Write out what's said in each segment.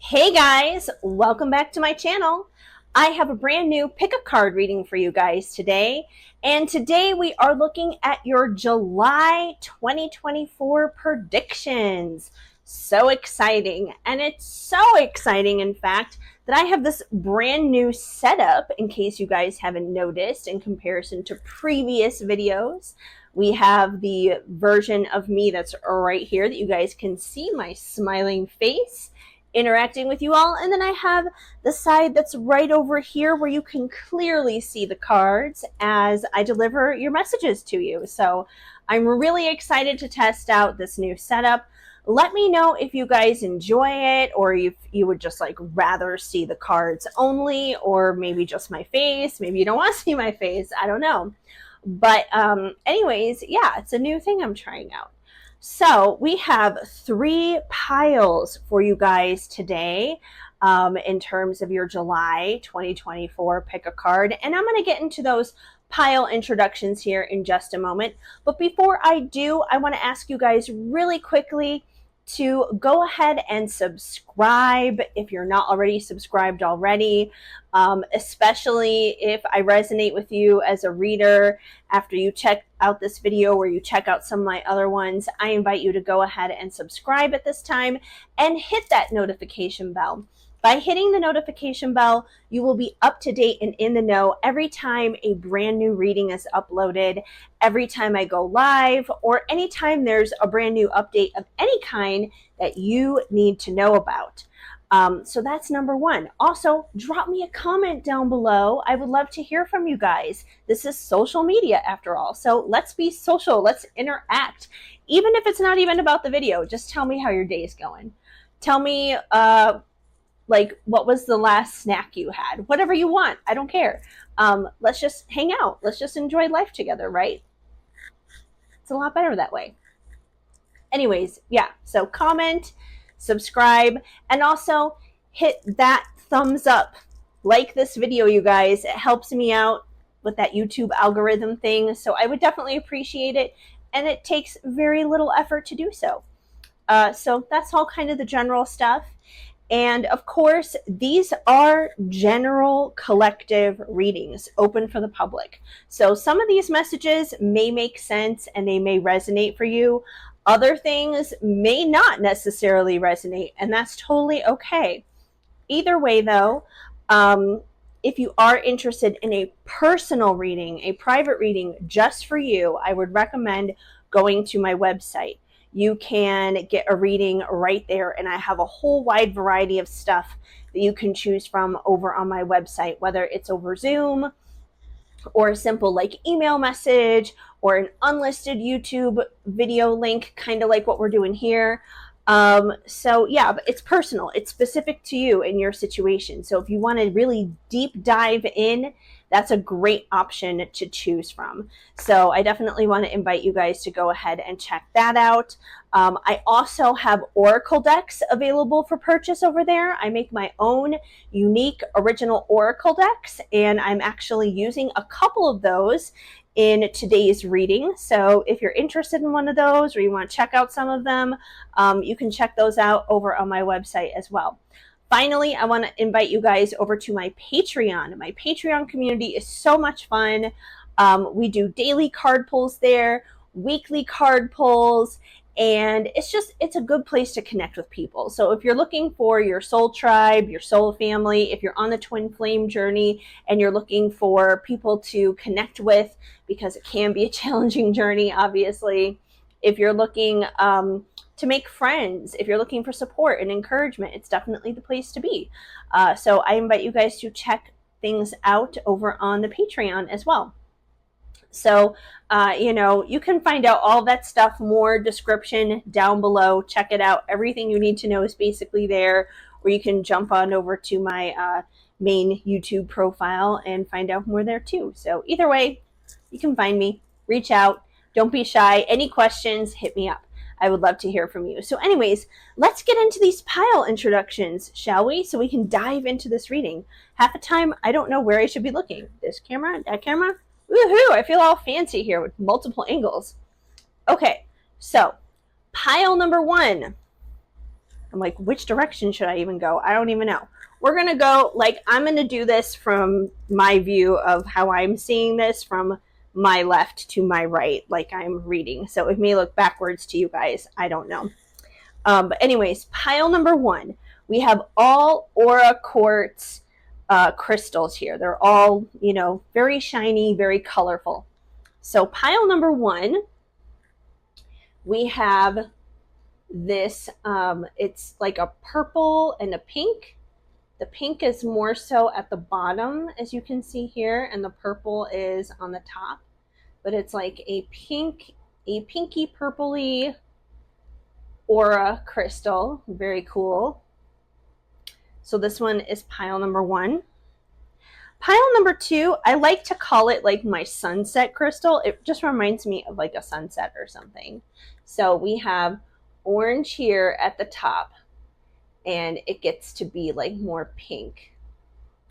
Hey guys, welcome back to my channel. I have a brand new pickup card reading for you guys today. And today we are looking at your July 2024 predictions. So exciting. And it's so exciting, in fact, that I have this brand new setup, in case you guys haven't noticed, in comparison to previous videos. We have the version of me that's right here that you guys can see my smiling face interacting with you all. And then I have the side that's right over here where you can clearly see the cards as I deliver your messages to you. So I'm really excited to test out this new setup. Let me know if you guys enjoy it, or if you would just like rather see the cards only, or maybe just my face. Maybe you don't want to see my face. I don't know. But anyways, yeah, it's a new thing I'm trying out. So we have 3 piles for you guys today in terms of your July 2024 pick a card. And I'm going to get into those pile introductions here in just a moment. But before I do, I want to ask you guys really quickly to go ahead and subscribe if you're not already subscribed already, especially if I resonate with you as a reader. After you check out this video or you check out some of my other ones, I invite you to go ahead and subscribe at this time and hit that notification bell. By hitting the notification bell, you will be up to date and in the know every time a brand new reading is uploaded, every time I go live, or anytime there's a brand new update of any kind that you need to know about. So that's number 1. Also, drop me a comment down below. I would love to hear from you guys. This is social media after all. So let's be social. Let's interact. Even if it's not even about the video, just tell me how your day is going. Tell me, like, what was the last snack you had? Whatever you want. I don't care. Let's just hang out. Let's just enjoy life together, right? It's a lot better that way. Anyways, yeah. So comment, subscribe, and also hit that thumbs up. Like this video, you guys. It helps me out with that YouTube algorithm thing. So I would definitely appreciate it. And it takes very little effort to do so. So that's all kind of the general stuff. And of course, these are general collective readings open for the public. So some of these messages may make sense and they may resonate for you. Other things may not necessarily resonate, and that's totally okay. Either way, though, if you are interested in a personal reading, a private reading just for you, I would recommend going to my website. You can get a reading right there, and I have a whole wide variety of stuff that you can choose from over on my website, whether it's over Zoom or a simple like email message or an unlisted YouTube video link, kind of like what we're doing here. So yeah, but it's personal. It's specific to you and your situation. So if you want to really deep dive in, that's a great option to choose from. So I definitely want to invite you guys to go ahead and check that out. I also have Oracle decks available for purchase over there. I make my own unique original Oracle decks, and I'm actually using a couple of those in today's reading. So if you're interested in one of those, or you want to check out some of them, you can check those out over on my website as well. Finally, I want to invite you guys over to my Patreon. My Patreon community is so much fun. We do daily card pulls there, weekly card pulls, and it's a good place to connect with people. So if you're looking for your soul tribe, your soul family, if you're on the twin flame journey and you're looking for people to connect with, because it can be a challenging journey, obviously. If you're looking to make friends, if you're looking for support and encouragement, it's definitely the place to be. So I invite you guys to check things out over on the Patreon as well. So, you can find out all that stuff, more description down below. Check it out. Everything you need to know is basically there, or you can jump on over to my main YouTube profile and find out more there too. So either way, you can find me, reach out, don't be shy. Any questions, hit me up. I would love to hear from you. So anyways, let's get into these pile introductions, shall we? So we can dive into this reading. Half the time, I don't know where I should be looking. This camera, that camera. Woohoo! I feel all fancy here with multiple angles. Okay, so pile number 1. I'm like, which direction should I even go? I don't even know. We're going to go, like, I'm going to do this from my view of how I'm seeing this from my left to my right, like I'm reading. So it may look backwards to you guys. I don't know. But anyways, pile number 1. We have all Aura Quartz crystals here. They're all, you know, very shiny, very colorful. So pile number 1, we have this, it's like a purple and a pink. The pink is more so at the bottom, as you can see here, and the purple is on the top. But it's like a pinky purpley aura crystal. Very cool. So this one is pile number 1. Pile number 2, I like to call it like my sunset crystal. It just reminds me of like a sunset or something. So we have orange here at the top, and it gets to be like more pink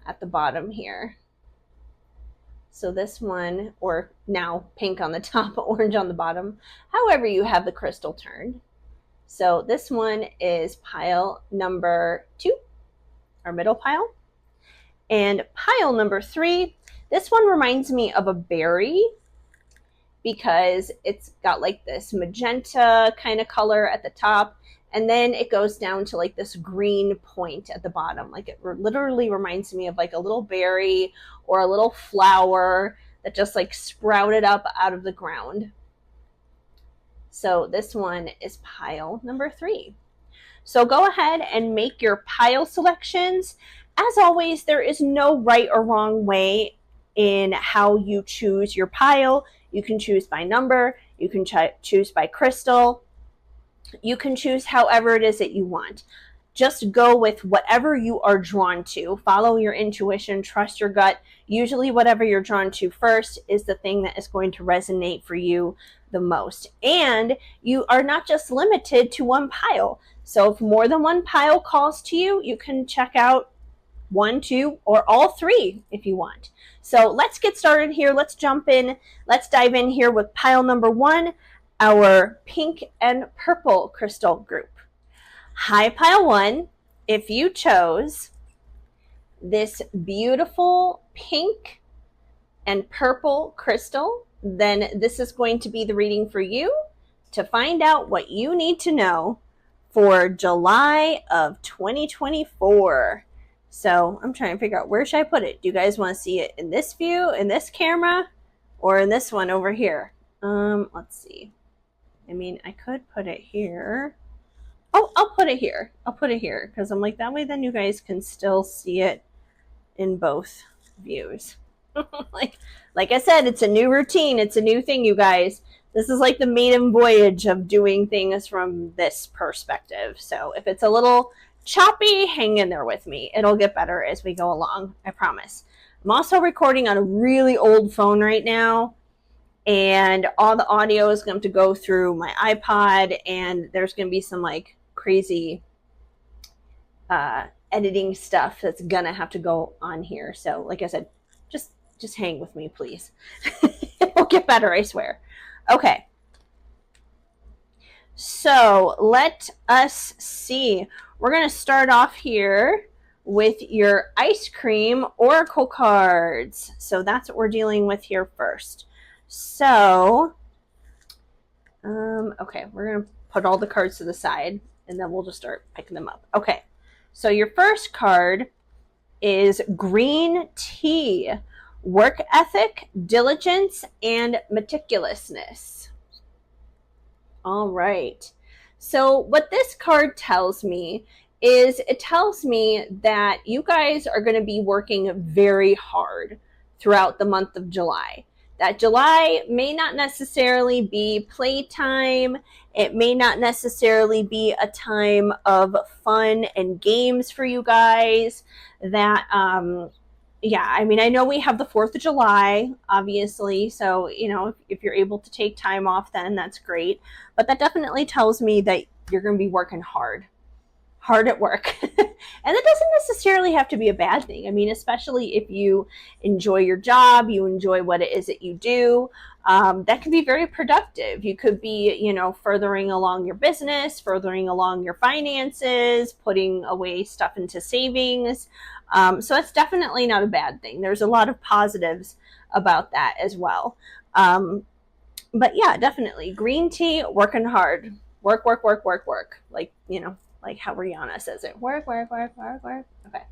at the bottom here. So this one, or now pink on the top, orange on the bottom, however you have the crystal turned. So this one is pile number 2, our middle pile. And pile number 3, this one reminds me of a berry because it's got like this magenta kind of color at the top, and then it goes down to like this green point at the bottom. Like it literally reminds me of like a little berry or a little flower that just like sprouted up out of the ground. So this one is pile number 3. So go ahead and make your pile selections. As always, there is no right or wrong way in how you choose your pile. You can choose by number, you can choose by crystal, you can choose however it is that you want. Just go with whatever you are drawn to. Follow your intuition, trust your gut. Usually whatever you're drawn to first is the thing that is going to resonate for you the most. And you are not just limited to one pile. So if more than one pile calls to you, you can check out 1, 2, or all 3 if you want. So let's get started here. Let's jump in. Let's dive in here with pile number 1, our pink and purple crystal group. Hi, pile 1. If you chose this beautiful pink and purple crystal, then this is going to be the reading for you to find out what you need to know for July of 2024. So I'm trying to figure out, where should I put it? Do you guys want to see it in this view, in this camera, or in this one over here? Let's see. I mean, I could put it here. Oh, I'll put it here. I'll put it here because I'm like, that way then you guys can still see it in both views. like I said, it's a new routine. It's a new thing, you guys. This is like the maiden voyage of doing things from this perspective. So if it's a little choppy, hang in there with me. It'll get better as we go along, I promise. I'm also recording on a really old phone right now, and all the audio is going to go through my iPod, and there's going to be some like crazy editing stuff that's gonna have to go on here. So like I said, just hang with me, please. It will get better, I swear. Okay. So let us see. We're going to start off here with your ice cream oracle cards. So that's what we're dealing with here first. So, okay, we're going to put all the cards to the side, and then we'll just start picking them up. Okay, so your first card is green tea. Work ethic, diligence, and meticulousness. All right. So what this card tells me is, it tells me that you guys are going to be working very hard throughout the month of July. That July may not necessarily be playtime. It may not necessarily be a time of fun and games for you guys. That, yeah, I mean, I know we have the 4th of July, obviously. So, you know, if you're able to take time off, then that's great. But that definitely tells me that you're going to be working hard. hard at work. And that doesn't necessarily have to be a bad thing. I mean, especially if you enjoy your job, you enjoy what it is that you do, that can be very productive. You could be, you know, furthering along your business, furthering along your finances, putting away stuff into savings. So that's definitely not a bad thing. There's a lot of positives about that as well. But yeah, definitely green tea, working hard, work, work, work, work, work. Like, you know, like how Rihanna says it, work, work, work, work, work. Okay.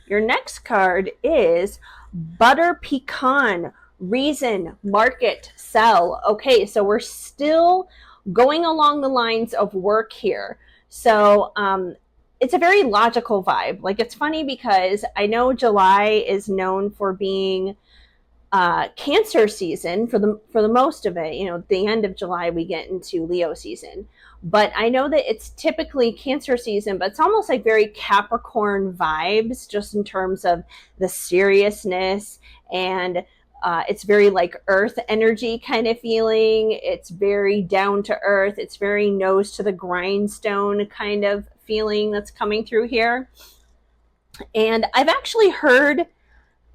Your next card is butter pecan, reason, market, sell. Okay, so we're still going along the lines of work here. So it's a very logical vibe. Like, it's funny because I know July is known for being Cancer season for the most of it. You know, the end of July we get into Leo season, but I know that it's typically Cancer season, but it's almost like very Capricorn vibes, just in terms of the seriousness, and it's very like earth energy kind of feeling. It's very down to earth. It's very nose to the grindstone kind of feeling that's coming through here. And I've actually heard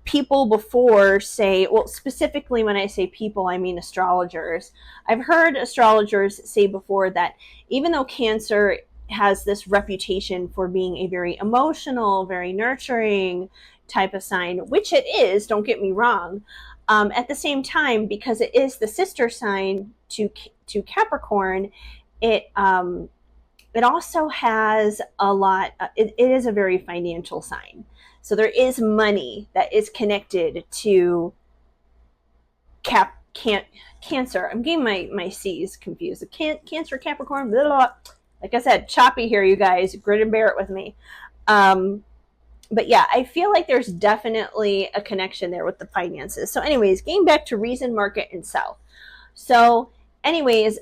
people before say, well, specifically when I say people, I mean astrologers. I've heard astrologers say before that even though Cancer has this reputation for being a very emotional, very nurturing type of sign, which it is, don't get me wrong, at the same time, because it is the sister sign to Capricorn, it also has a lot, it is a very financial sign. So there is money that is connected to Cancer. I'm getting my C's confused. Cancer, Capricorn, blah, blah, blah. Like I said, choppy here, you guys. Grit and bear it with me. But yeah, I feel like there's definitely a connection there with the finances. So anyways, getting back to reason, market, and sell. So anyways,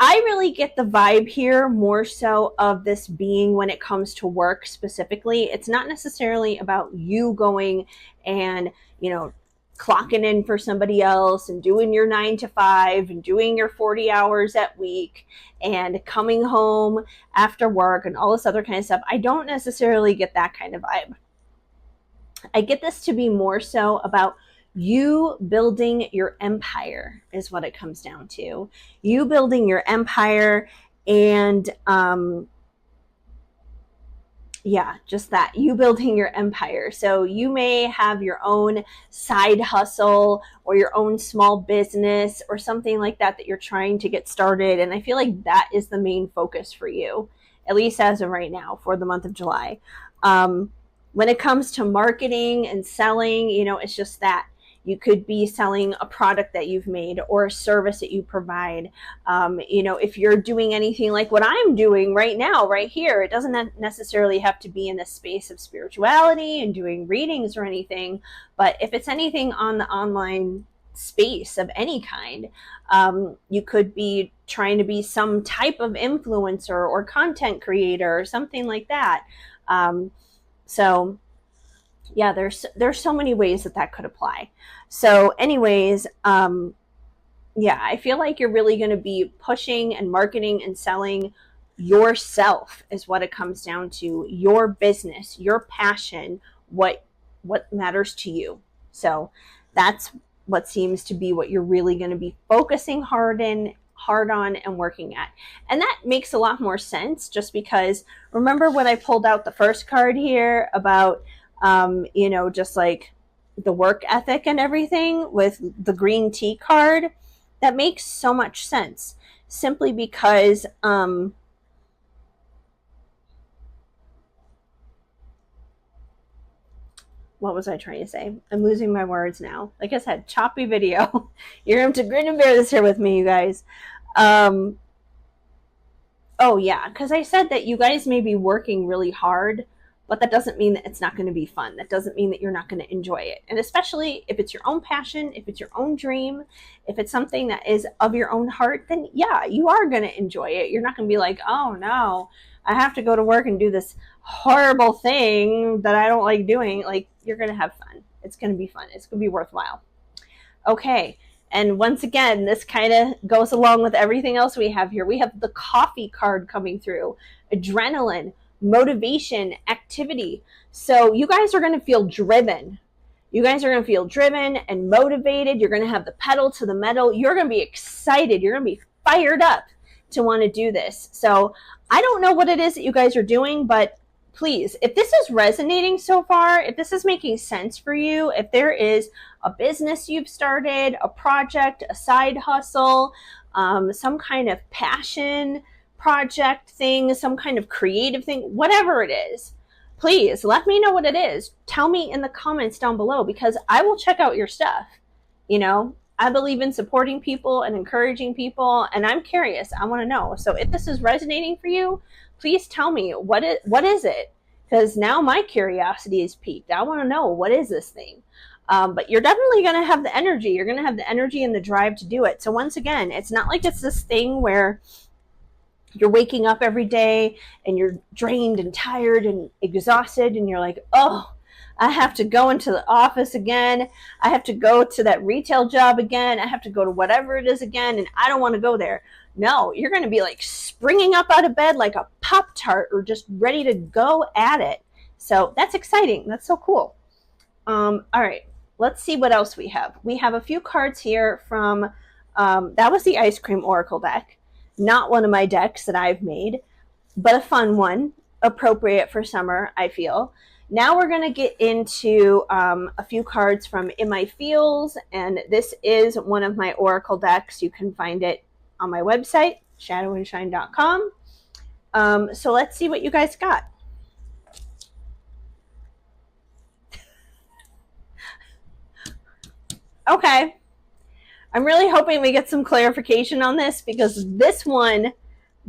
I really get the vibe here more so of this being when it comes to work specifically. It's not necessarily about you going and, you know, clocking in for somebody else and doing your 9 to 5 and doing your 40 hours at week and coming home after work and all this other kind of stuff. I don't necessarily get that kind of vibe. I get this to be more so about you building your empire is what it comes down to. You building your empire, and yeah, just that, you building your empire. So you may have your own side hustle or your own small business or something like that you're trying to get started. And I feel like that is the main focus for you, at least as of right now for the month of July. When it comes to marketing and selling, you know, it's just that you could be selling a product that you've made or a service that you provide. You know, if you're doing anything like what I'm doing right now, right here, it doesn't necessarily have to be in the space of spirituality and doing readings or anything. But if it's anything on the online space of any kind, you could be trying to be some type of influencer or content creator or something like that. So yeah, there's so many ways that could apply. So anyways, yeah, I feel like you're really going to be pushing and marketing and selling yourself is what it comes down to. Your business, your passion, what matters to you. So that's what seems to be what you're really going to be focusing hard on and working at. And that makes a lot more sense, just because remember when I pulled out the first card here about you know, just like the work ethic and everything with the green tea card? That makes so much sense, simply because what was I trying to say? I'm losing my words now. Like I said, choppy video. You're going to have to grin and bear this here with me, you guys. Oh yeah, because I said that you guys may be working really hard, but that doesn't mean that it's not going to be fun. That doesn't mean that you're not going to enjoy it. And especially if it's your own passion, if it's your own dream, if it's something that is of your own heart, then yeah, you are going to enjoy it. You're not going to be like, oh no, I have to go to work and do this horrible thing that I don't like doing. Like, you're going to have fun. It's going to be fun. It's going to be worthwhile. Okay. And once again, this kind of goes along with everything else we have here. We have the coffee card coming through. Adrenaline, motivation, activity. So you guys are going to feel driven. You guys are going to feel driven and motivated. You're going to have the pedal to the metal. You're going to be excited. You're going to be fired up to want to do this. So I don't know what it is that you guys are doing, but please, if this is resonating so far, if this is making sense for you, if there is a business you've started, a project, a side hustle, some kind of passion project thing, some kind of creative thing, whatever it is, please let me know what it is. Tell me in the comments down below, because I will check out your stuff. You know, I believe in supporting people and encouraging people, and I'm curious. I want to know. So if this is resonating for you, please tell me what is it? Because now my curiosity is piqued. I want to know, what is this thing? But you're definitely going to have the energy. You're going to have the energy and the drive to do it. So once again, it's not like it's this thing where you're waking up every day and you're drained and tired and exhausted and you're like, oh, I have to go into the office again. I have to go to that retail job again. I have to go to whatever it is again, and I don't want to go there. No, you're going to be like springing up out of bed like a Pop-Tart, or just ready to go at it. So that's exciting. That's so cool. All right, let's see what else we have. We have a few cards here from, that was the Ice Cream Oracle deck. Not one of my decks that I've made, but a fun one, appropriate for summer, I feel. Now we're going to get into a few cards from In My Feels, and this is one of my Oracle decks. You can find it on my website, shadowandshine.com. So let's see what you guys got. Okay. I'm really hoping we get some clarification on this, because this one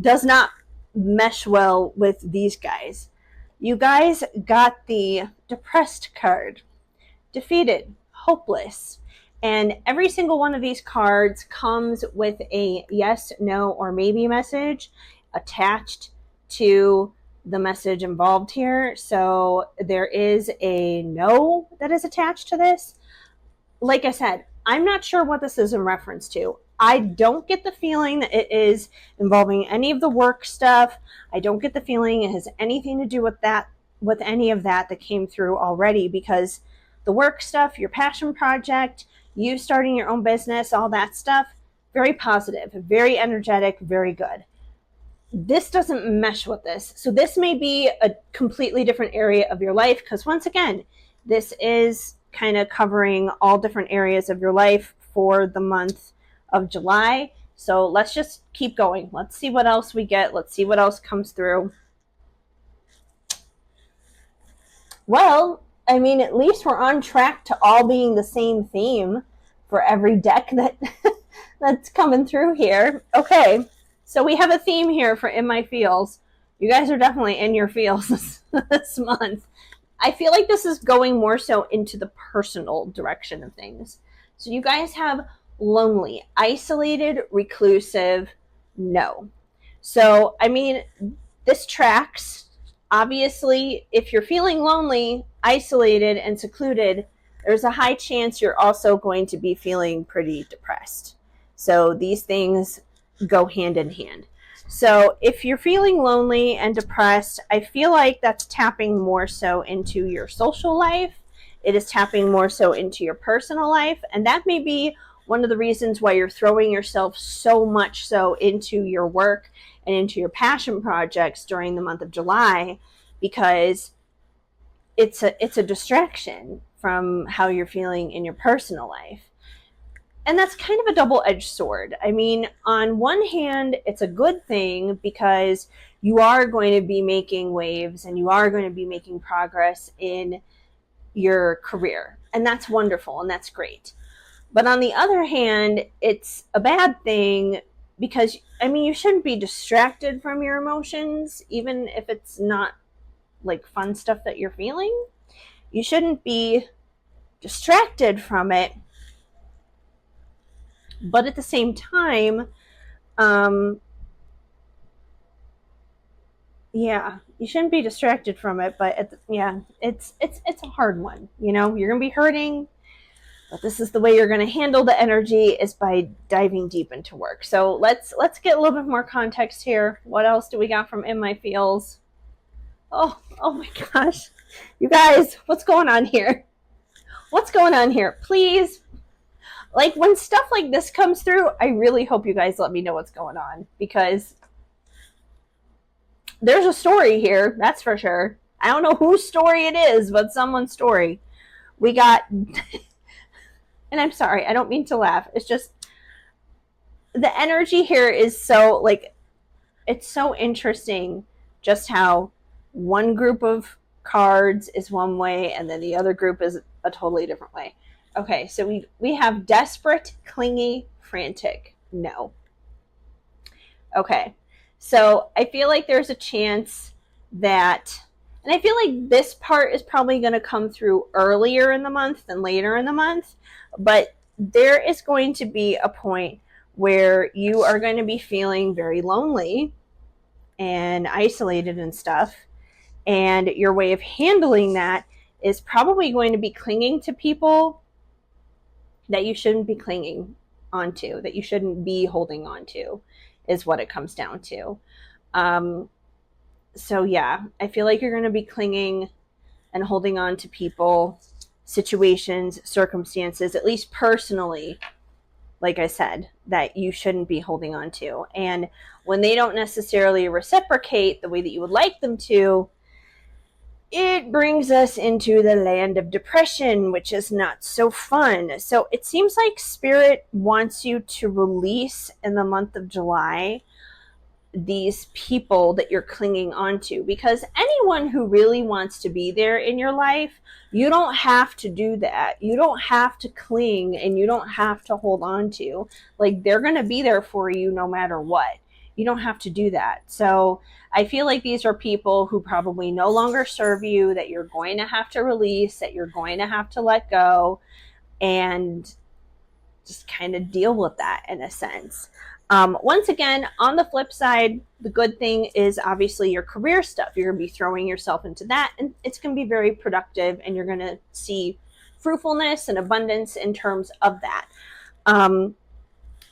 does not mesh well with these guys. You guys got the depressed card, defeated, hopeless. And every single one of these cards comes with a yes, no, or maybe message attached to the message involved here. So there is a no that is attached to this. Like I said, I'm not sure what this is in reference to. I don't get the feeling that it is involving any of the work stuff. I don't get the feeling it has anything to do with that, with any of that came through already, because the work stuff, your passion project, you starting your own business, all that stuff, very positive, very energetic, very good. This doesn't mesh with this. So this may be a completely different area of your life, because once again, this is kind of covering all different areas of your life for the month of July. So let's just keep going. Let's see what else we get. Let's see what else comes through. Well, I mean, at least we're on track to all being the same theme for every deck that's coming through here. Okay, so we have a theme here for In My Feels. You guys are definitely in your feels this month. I feel like this is going more so into the personal direction of things. So you guys have lonely, isolated, reclusive, no. So, I mean, this tracks. Obviously, if you're feeling lonely, isolated, and secluded, there's a high chance you're also going to be feeling pretty depressed. So these things go hand in hand. So if you're feeling lonely and depressed, I feel like that's tapping more so into your social life. It is tapping more so into your personal life. And that may be one of the reasons why you're throwing yourself so much so into your work and into your passion projects during the month of July, because it's a distraction from how you're feeling in your personal life. And that's kind of a double-edged sword. I mean, on one hand, it's a good thing because you are going to be making waves and you are going to be making progress in your career. And that's wonderful and that's great. But on the other hand, it's a bad thing because, I mean, you shouldn't be distracted from your emotions, even if it's not like fun stuff that you're feeling. You shouldn't be distracted from it. But at the same time, yeah, you shouldn't be distracted from it. But it's a hard one. You know, you're gonna be hurting, but this is the way you're gonna handle the energy, is by diving deep into work. So let's get a little bit more context here. What else do we got from In My Feels? Oh my gosh. You guys, what's going on here? What's going on here? Please, like when stuff like this comes through, I really hope you guys let me know what's going on, because there's a story here, that's for sure. I don't know whose story it is, but someone's story. We got, and I'm sorry, I don't mean to laugh. It's just the energy here is so, like, it's so interesting just how one group of cards is one way and then the other group is a totally different way. Okay, so we have desperate, clingy, frantic. No. Okay. So I feel like there's a chance that, and I feel like this part is probably going to come through earlier in the month than later in the month, but there is going to be a point where you are going to be feeling very lonely and isolated and stuff. And your way of handling that is probably going to be clinging to people that you shouldn't be clinging onto, that you shouldn't be holding on to, is what it comes down to. So yeah, I feel like you're going to be clinging and holding on to people, situations, circumstances, at least personally, like I said, that you shouldn't be holding on to. And when they don't necessarily reciprocate the way that you would like them to, it brings us into the land of depression, which is not so fun. So it seems like Spirit wants you to release in the month of July these people that you're clinging onto, because anyone who really wants to be there in your life, you don't have to do that. You don't have to cling and you don't have to hold on to. Like, they're going to be there for you no matter what. You don't have to do that. So I feel like these are people who probably no longer serve you, that you're going to have to release, that you're going to have to let go, and just kind of deal with that in a sense. Once again, on the flip side, the good thing is obviously your career stuff. You're going to be throwing yourself into that, and it's going to be very productive, and you're going to see fruitfulness and abundance in terms of that.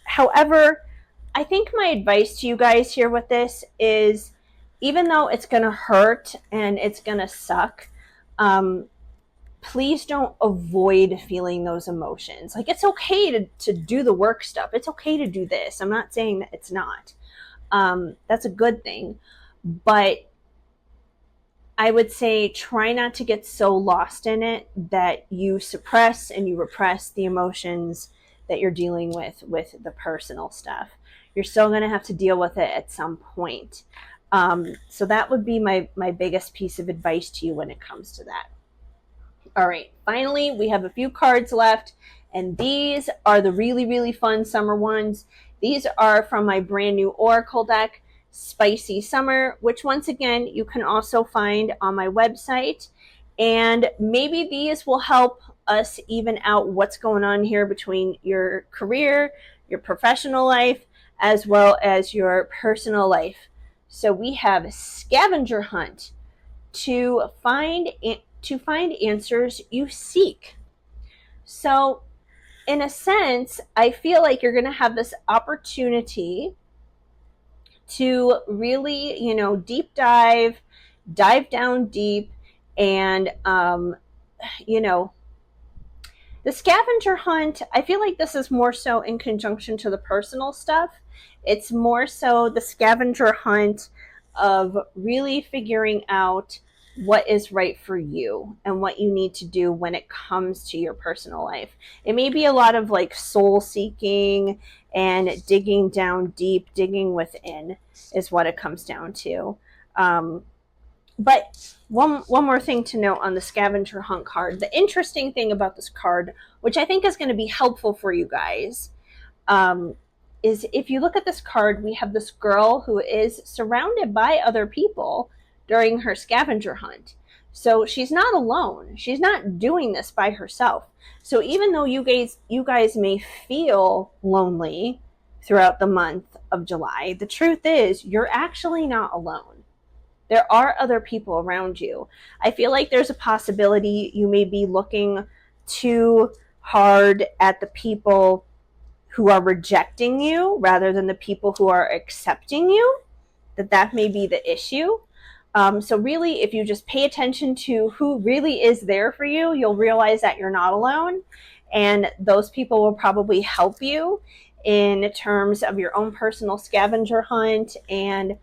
However, I think my advice to you guys here with this is, even though it's going to hurt and it's going to suck, please don't avoid feeling those emotions. Like, it's okay to do the work stuff. It's okay to do this. I'm not saying that it's not. That's a good thing. But I would say try not to get so lost in it that you suppress and you repress the emotions that you're dealing with the personal stuff. You're still going to have to deal with it at some point. So that would be my biggest piece of advice to you when it comes to that. All right, finally, we have a few cards left, and these are the really, really fun summer ones. These are from my brand new Oracle deck, Spicy Summer, which once again, you can also find on my website. And maybe these will help us even out what's going on here between your career, your professional life, as well as your personal life. So we have Scavenger Hunt, to find answers you seek. So in a sense, I feel like you're going to have this opportunity to really, deep dive down deep, and, the scavenger hunt, I feel like this is more so in conjunction to the personal stuff. It's more so the scavenger hunt of really figuring out what is right for you and what you need to do when it comes to your personal life. It may be a lot of like soul seeking and digging down deep, digging within is what it comes down to. But one more thing to note on the scavenger hunt card. The interesting thing about this card, which I think is going to be helpful for you guys, is if you look at this card, we have this girl who is surrounded by other people during her scavenger hunt. So she's not alone. She's not doing this by herself. So even though you guys may feel lonely throughout the month of July, the truth is you're actually not alone. There are other people around you. I feel like there's a possibility you may be looking too hard at the people who are rejecting you rather than the people who are accepting you, that may be the issue. So really, if you just pay attention to who really is there for you, you'll realize that you're not alone. And those people will probably help you in terms of your own personal scavenger hunt and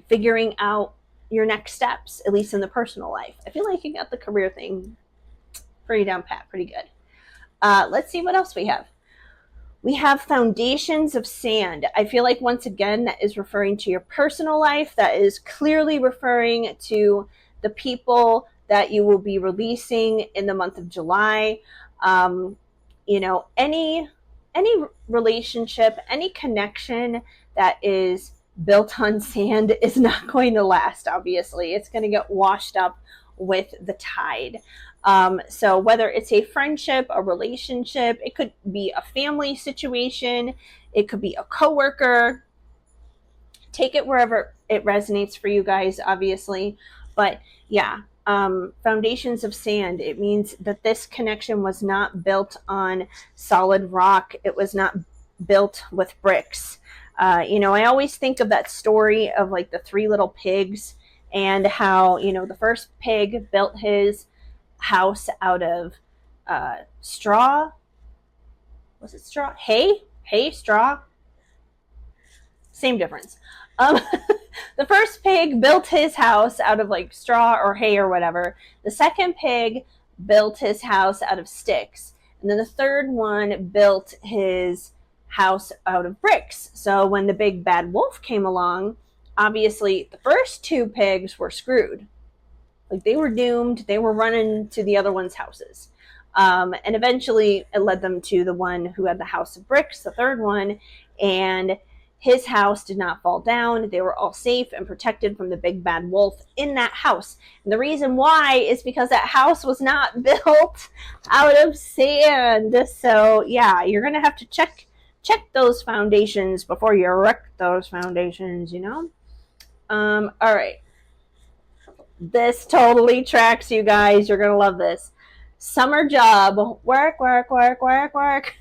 figuring out your next steps, at least in the personal life. I feel like you got the career thing pretty down pat, pretty good. Let's see what else we have. We have foundations of sand. I feel like once again, that is referring to your personal life. That is clearly referring to the people that you will be releasing in the month of July. You know, any relationship, any connection that is built on sand is not going to last, obviously. It's going to get washed up with the tide. So whether it's a friendship, a relationship, it could be a family situation, it could be a coworker. Take it wherever it resonates for you guys, obviously. But yeah, foundations of sand. It means that this connection was not built on solid rock. It was not built with bricks. You know, I always think of that story of like the three little pigs and how, you know, the first pig built his house out of straw. Was it straw? Hay, straw. Same difference. Um, the first pig built his house out of like straw or hay or whatever. The second pig built his house out of sticks. And then the third one built his house out of bricks. So when the big bad wolf came along, obviously the first two pigs were screwed. Like they were doomed. They were running to the other one's houses. And eventually it led them to the one who had the house of bricks, the third one, and his house did not fall down. They were all safe and protected from the big bad wolf in that house. And the reason why is because that house was not built out of sand. So yeah, you're going to have to check those foundations before you wreck those foundations, you know? All right. This totally tracks, you guys. You're going to love this. Summer job. Work, work, work, work, work.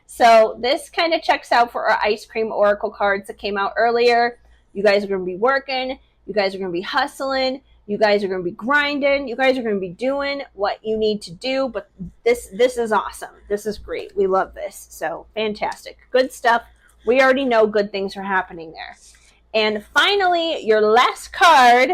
So this kind of checks out for our ice cream oracle cards that came out earlier. You guys are going to be working. You guys are going to be hustling. You guys are going to be grinding. You guys are going to be doing what you need to do. But this is awesome. This is great. We love this. So fantastic. Good stuff. We already know good things are happening there. And finally, your last card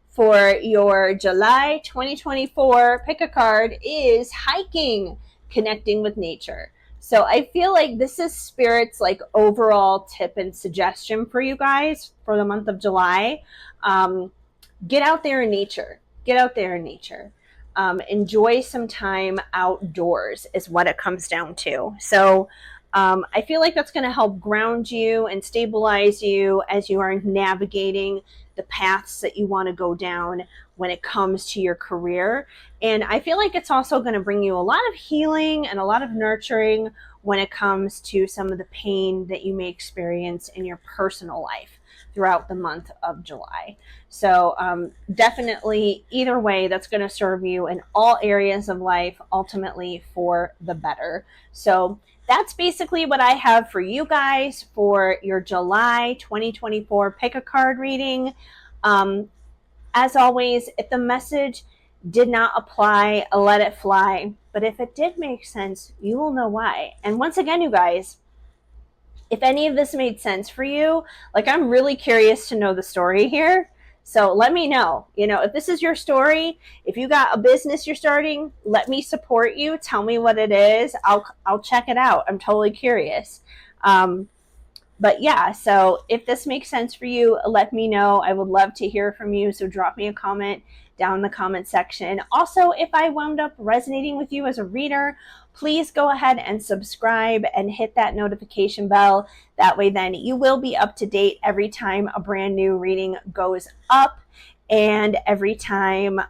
for your July 2024 pick a card is hiking, connecting with nature. So I feel like this is Spirit's like overall tip and suggestion for you guys for the month of July. Get out there in nature. Get out there in nature. Enjoy some time outdoors is what it comes down to. So I feel like that's going to help ground you and stabilize you as you are navigating the paths that you want to go down when it comes to your career. And I feel like it's also going to bring you a lot of healing and a lot of nurturing when it comes to some of the pain that you may experience in your personal life throughout the month of July. So definitely either way, that's going to serve you in all areas of life, ultimately for the better. So that's basically what I have for you guys for your July 2024 pick a card reading. As always, if the message did not apply, let it fly. But if it did make sense, you will know why. And once again, you guys, if any of this made sense for you, like I'm really curious to know the story here. So let me know, you know, if this is your story, if you got a business you're starting, let me support you. Tell me what it is. I'll check it out. I'm totally curious. But yeah, so if this makes sense for you, let me know. I would love to hear from you. So drop me a comment down in the comment section. Also, if I wound up resonating with you as a reader, please go ahead and subscribe and hit that notification bell. That way then you will be up to date every time a brand new reading goes up and every time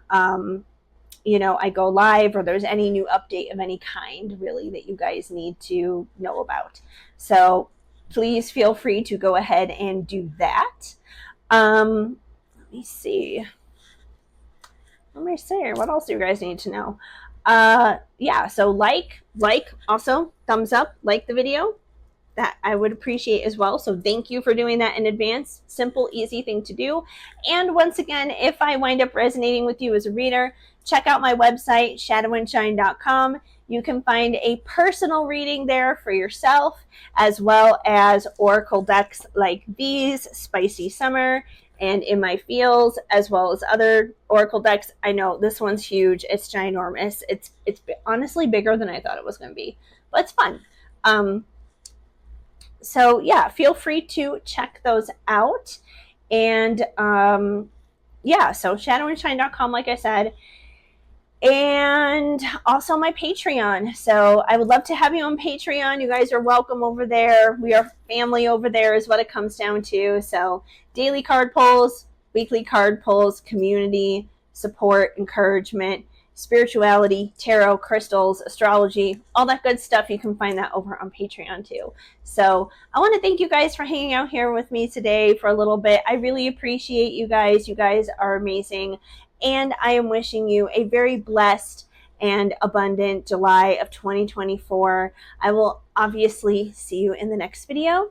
you know, I go live or there's any new update of any kind really that you guys need to know about. So please feel free to go ahead and do that. Let me see. What am I saying? What else do you guys need to know? Yeah, so like, also thumbs up, like the video. that I would appreciate as well. So thank you for doing that in advance. Simple, easy thing to do. And once again, if I wind up resonating with you as a reader, check out my website, shadowandshine.com. You can find a personal reading there for yourself, as well as oracle decks like these, Spicy Summer, and In My Feels, as well as other oracle decks. I know this one's huge. It's ginormous. It's honestly bigger than I thought it was going to be, but it's fun. So yeah, feel free to check those out. And yeah, so shadowandshine.com, like I said, and also my Patreon. So I would love to have you on Patreon. You guys are welcome over there. We are family over there is what it comes down to. So daily card pulls, weekly card pulls, community support, encouragement, spirituality, tarot, crystals, astrology, all that good stuff. You can find that over on Patreon too. So I want to thank you guys for hanging out here with me today for a little bit. I really appreciate you guys. You guys are amazing. And I am wishing you a very blessed and abundant July of 2024. I will obviously see you in the next video.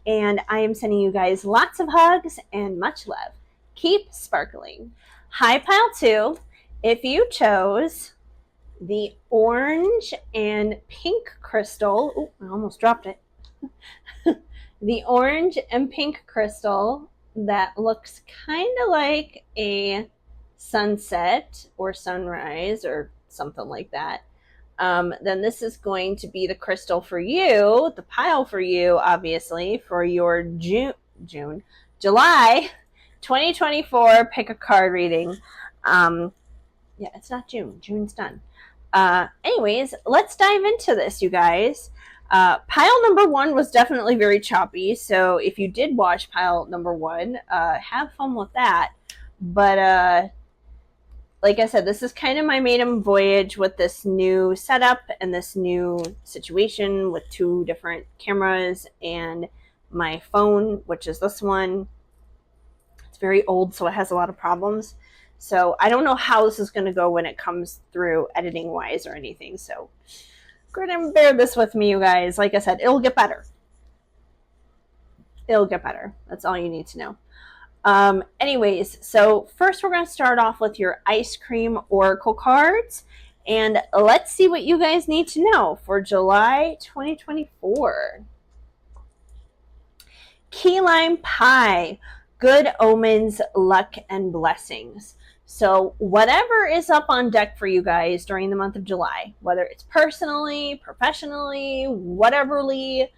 And I am sending you guys lots of hugs and much love. Keep sparkling. Hi, Pile 2. If you chose the orange and pink crystal, oh, I almost dropped it. The orange and pink crystal that looks kind of like a sunset or sunrise or something like that, then this is going to be the crystal for you, the pile for you, obviously, for your July 2024 pick a card reading. Yeah, it's not June. June's done. Anyways, let's dive into this, you guys. Pile number 1 was definitely very choppy, so if you did watch pile number 1, have fun with that. But like I said, this is kind of my maiden voyage with this new setup and this new situation with 2 different cameras and my phone, which is this one. It's very old, so it has a lot of problems. So I don't know how this is going to go when it comes through editing wise or anything. So go ahead and bear this with me, you guys. Like I said, it'll get better. It'll get better. That's all you need to know. Anyways, so first we're going to start off with your ice cream oracle cards. And let's see what you guys need to know for July 2024. Key lime pie. Good omens, luck, and blessings. So whatever is up on deck for you guys during the month of July, whether it's personally, professionally, whateverly,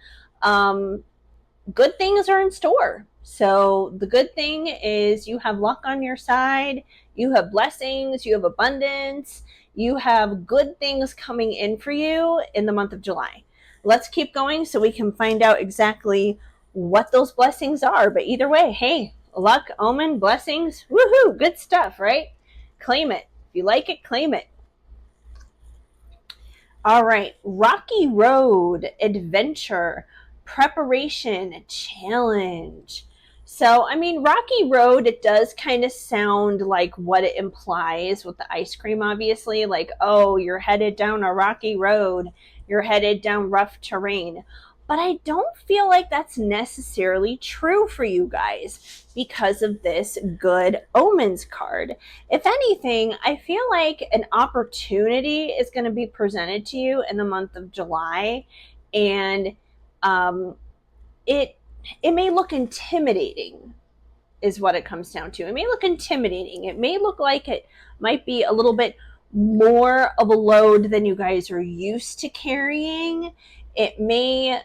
good things are in store. So the good thing is you have luck on your side, you have blessings, you have abundance, you have good things coming in for you in the month of July. Let's keep going so we can find out exactly what those blessings are. But either way, hey, luck, omen, blessings, woohoo, good stuff, right? Claim it. If you like it, claim it. All right, rocky road, adventure, preparation, challenge. So, I mean, rocky road, it does kind of sound like what it implies with the ice cream, obviously. Like, oh, you're headed down a rocky road. You're headed down rough terrain. But I don't feel like that's necessarily true for you guys because of this good omens card. If anything, I feel like an opportunity is going to be presented to you in the month of July. And it may look intimidating is what it comes down to. It may look intimidating. It may look like it might be a little bit more of a load than you guys are used to carrying. It may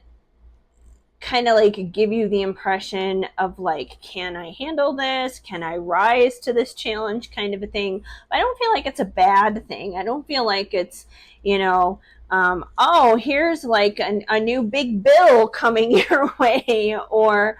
kind of like give you the impression of like, can I handle this? Can I rise to this challenge kind of a thing? But I don't feel like it's a bad thing. I don't feel like it's, you know, oh, here's like a new big bill coming your way, or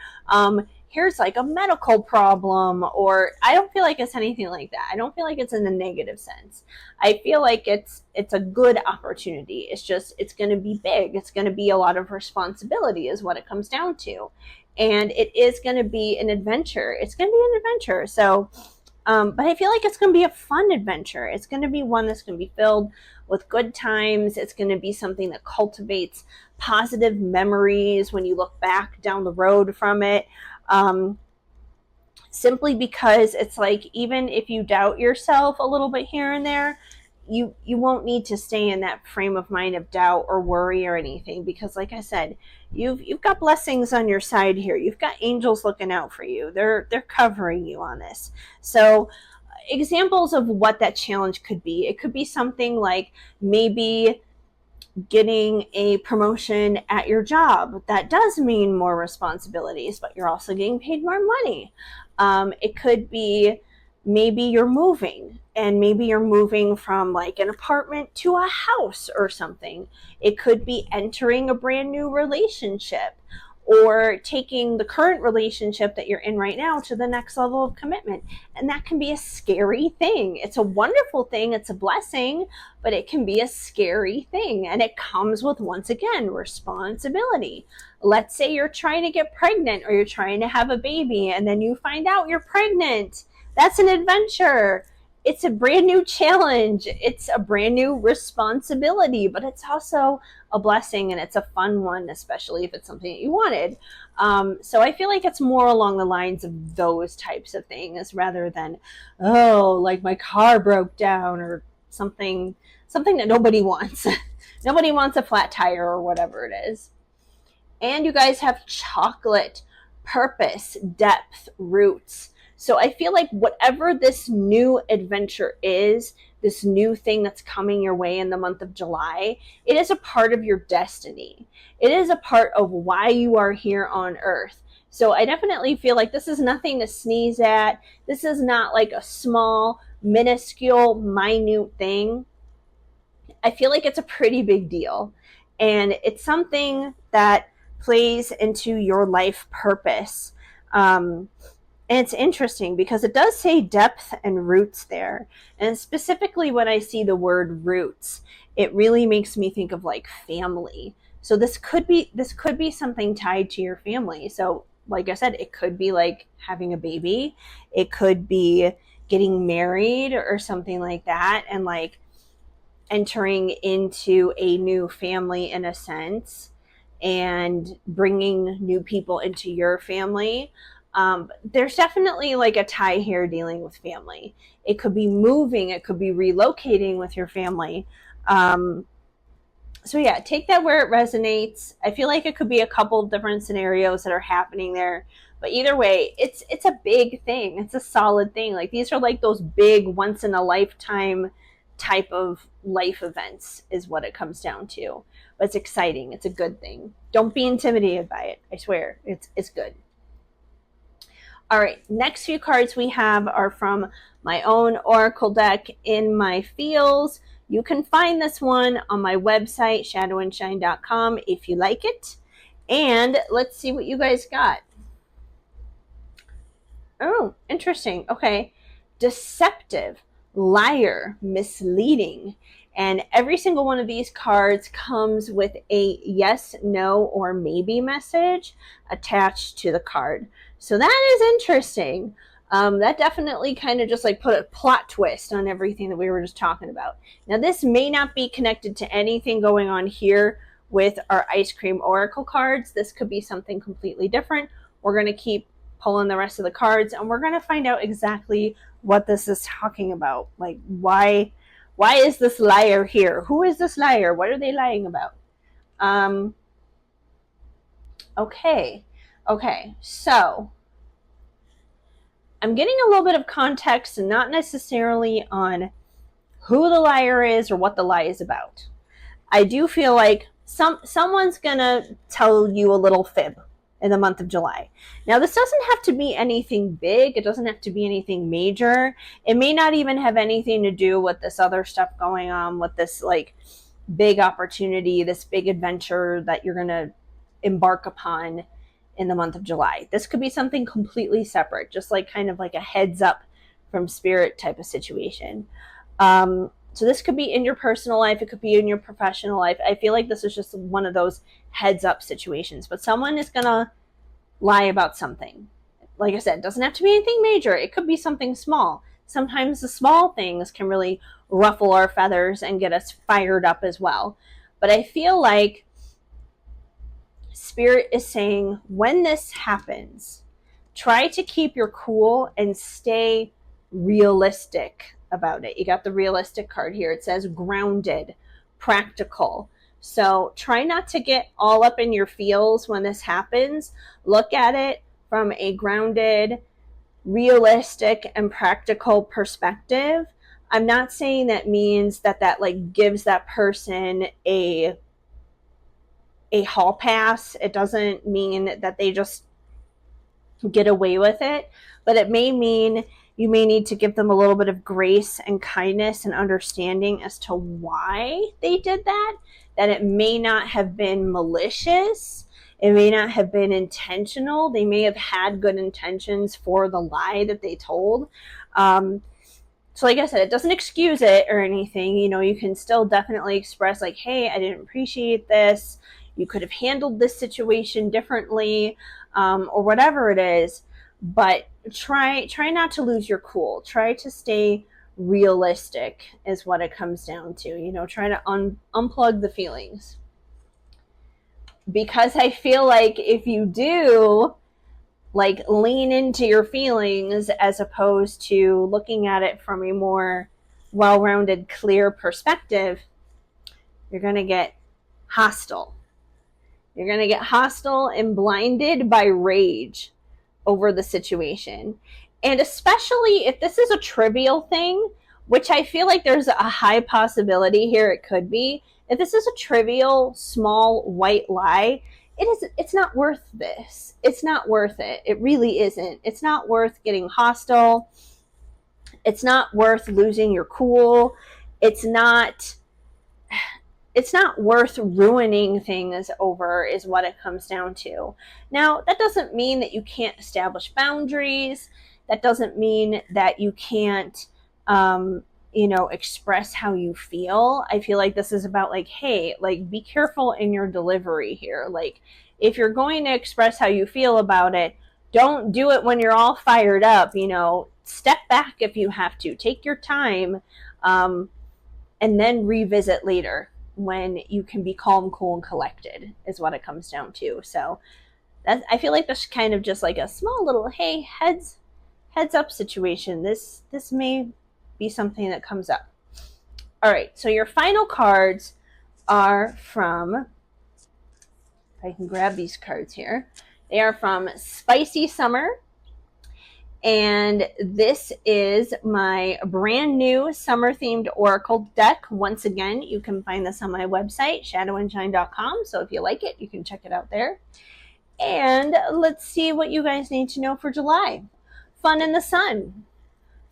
here's like a medical problem, or I don't feel like it's anything like that. I don't feel like it's in a negative sense. I feel like it's a good opportunity. It's just, it's going to be big. It's going to be a lot of responsibility is what it comes down to. And it is going to be an adventure. It's going to be an adventure. So, but I feel like it's going to be a fun adventure. It's going to be one that's going to be filled with good times. It's going to be something that cultivates positive memories when you look back down the road from it. Simply because it's like, even if you doubt yourself a little bit here and there, you won't need to stay in that frame of mind of doubt or worry or anything, because like I said, you've got blessings on your side here. You've got angels looking out for you. They're covering you on this. So examples of what that challenge could be, it could be something like maybe getting a promotion at your job. That does mean more responsibilities, but you're also getting paid more money. It could be maybe you're moving, and maybe you're moving from like an apartment to a house or something. It could be entering a brand new relationship, or taking the current relationship that you're in right now to the next level of commitment. And that can be a scary thing. It's a wonderful thing. It's a blessing, but it can be a scary thing. And it comes with, once again, responsibility. Let's say you're trying to get pregnant, or you're trying to have a baby, and then you find out you're pregnant. That's an adventure. It's a brand new challenge. It's a brand new responsibility, but it's also a blessing, and it's a fun one, especially if it's something that you wanted. So I feel like it's more along the lines of those types of things, rather than, oh, like my car broke down, or something that nobody wants. Nobody wants a flat tire or whatever it is. And you guys have chocolate, purpose, depth, roots. So I feel like whatever this new adventure is, this new thing that's coming your way in the month of July, it is a part of your destiny. It is a part of why you are here on earth. So I definitely feel like this is nothing to sneeze at. This is not like a small, minuscule, minute thing. I feel like it's a pretty big deal. And it's something that plays into your life purpose. And it's interesting because it does say depth and roots there. And specifically when I see the word roots, it really makes me think of like family. So this could be something tied to your family. So like I said, it could be like having a baby. It could be getting married or something like that, and like entering into a new family in a sense, and bringing new people into your family. There's definitely like a tie here dealing with family. It could be moving, it could be relocating with your family. So yeah, take that where it resonates. I feel like it could be a couple of different scenarios that are happening there. But either way, it's a big thing. It's a solid thing. Like, these are like those big once in a lifetime type of life events is what it comes down to. But it's exciting. It's a good thing. Don't be intimidated by it. I swear, it's good. All right, next few cards we have are from my own Oracle deck in my feels. You can find this one on my website, shadowandshine.com, if you like it. And let's see what you guys got. Oh, interesting. Okay. Deceptive, liar, misleading. And every single one of these cards comes with a yes, no, or maybe message attached to the card. So that is interesting. That definitely kind of just like put a plot twist on everything that we were just talking about. Now, this may not be connected to anything going on here with our ice cream oracle cards. This could be something completely different. We're going to keep pulling the rest of the cards, and we're going to find out exactly what this is talking about. Like, why is this liar here? Who is this liar? What are they lying about? Okay, so I'm getting a little bit of context, and not necessarily on who the liar is or what the lie is about. I do feel like someone's gonna tell you a little fib in the month of July. Now, this doesn't have to be anything big. It doesn't have to be anything major. It may not even have anything to do with this other stuff going on, with this like big opportunity, this big adventure that you're gonna embark upon in the month of July. This could be something completely separate, just like kind of like a heads up from spirit type of situation. So this could be in your personal life. It could be in your professional life. I feel like this is just one of those heads up situations, but someone is going to lie about something. Like I said, it doesn't have to be anything major. It could be something small. Sometimes the small things can really ruffle our feathers and get us fired up as well. But I feel like Spirit is saying, when this happens, try to keep your cool and stay realistic about it. You got the realistic card here. It says grounded, practical. So try not to get all up in your feels when this happens. Look at it from a grounded, realistic, and practical perspective. I'm not saying that means that like gives that person a hall pass. It doesn't mean that they just get away with it, but it may mean you may need to give them a little bit of grace and kindness and understanding as to why they did that, that it may not have been malicious. It may not have been intentional. They may have had good intentions for the lie that they told. So like I said, it doesn't excuse it or anything. You know, you can still definitely express like, hey, I didn't appreciate this. You could have handled this situation differently, or whatever it is. But try not to lose your cool. Try to stay realistic is what it comes down to. You know, try to unplug the feelings. Because I feel like if you do, like, lean into your feelings as opposed to looking at it from a more well-rounded, clear perspective, you're going to get hostile. You're going to get hostile and blinded by rage over the situation. And especially if this is a trivial thing, which I feel like there's a high possibility here it could be. If this is a trivial, small, white lie, it's not worth this. It's not worth it. It really isn't. It's not worth getting hostile. It's not worth losing your cool. It's not worth ruining things over, is what it comes down to. Now, that doesn't mean that you can't establish boundaries. That doesn't mean that you can't express how you feel. I feel like this is about like, hey, like, be careful in your delivery here. Like, if you're going to express how you feel about it, don't do it when you're all fired up. Step back if you have to. Take your time, and then revisit later when you can be calm, cool, and collected, is what it comes down to. So I feel like that's kind of just like a small little, hey, heads up situation. This may be something that comes up. All right, so your final cards are from, if I can grab these cards here, they are from Spicy Summer. And this is my brand new summer themed oracle deck. Once again, you can find this on my website, shadowandshine.com. So if you like it, you can check it out there. And let's see what you guys need to know for July. Fun in the sun.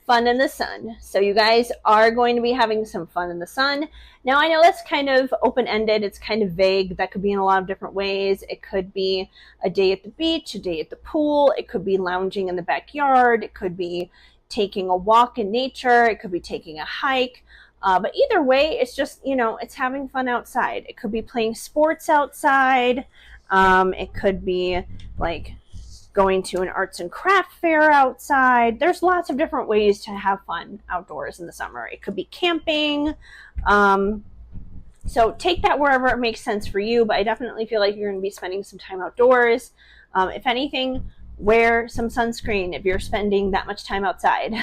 Fun in the sun. So you guys are going to be having some fun in the sun. Now, I know that's kind of open-ended. It's kind of vague. That could be in a lot of different ways. It could be a day at the beach, a day at the pool. It could be lounging in the backyard. It could be taking a walk in nature. It could be taking a hike. But either way, it's just, it's having fun outside. It could be playing sports outside. It could be like going to an arts and craft fair outside. There's lots of different ways to have fun outdoors in the summer. It could be camping. So take that wherever it makes sense for you, but I definitely feel like you're going to be spending some time outdoors. If anything, wear some sunscreen if you're spending that much time outside,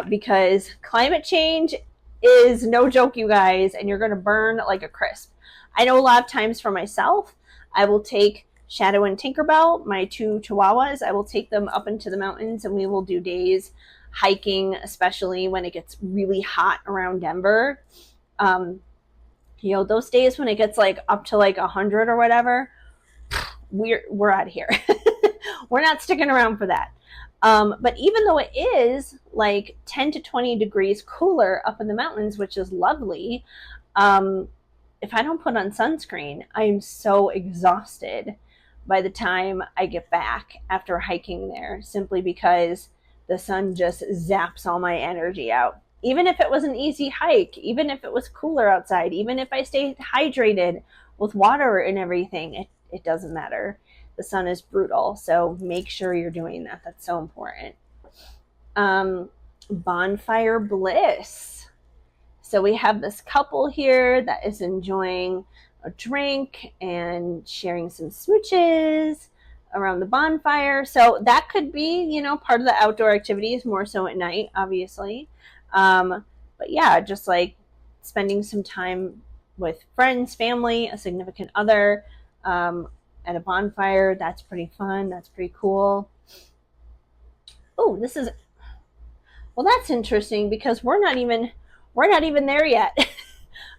because climate change is no joke, you guys, and you're going to burn like a crisp. I know a lot of times for myself, I will take Shadow and Tinkerbell, my two chihuahuas, I will take them up into the mountains and we will do days hiking, especially when it gets really hot around Denver. Those days when it gets like up to like 100 or whatever, we're out of here. We're not sticking around for that. But even though it is like 10 to 20 degrees cooler up in the mountains, which is lovely, if I don't put on sunscreen, I am so exhausted by the time I get back after hiking there, simply because the sun just zaps all my energy out. Even if it was an easy hike, even if it was cooler outside, even if I stayed hydrated with water and everything, it doesn't matter. The sun is brutal, so make sure you're doing that. That's so important. Bonfire bliss. So we have this couple here that is enjoying a drink and sharing some smooches around the bonfire. So that could be, you know, part of the outdoor activities, more so at night, obviously. But yeah, just like spending some time with friends, family, a significant other, at a bonfire. That's pretty fun. That's pretty cool. Oh, this is, well, that's interesting because we're not even there yet.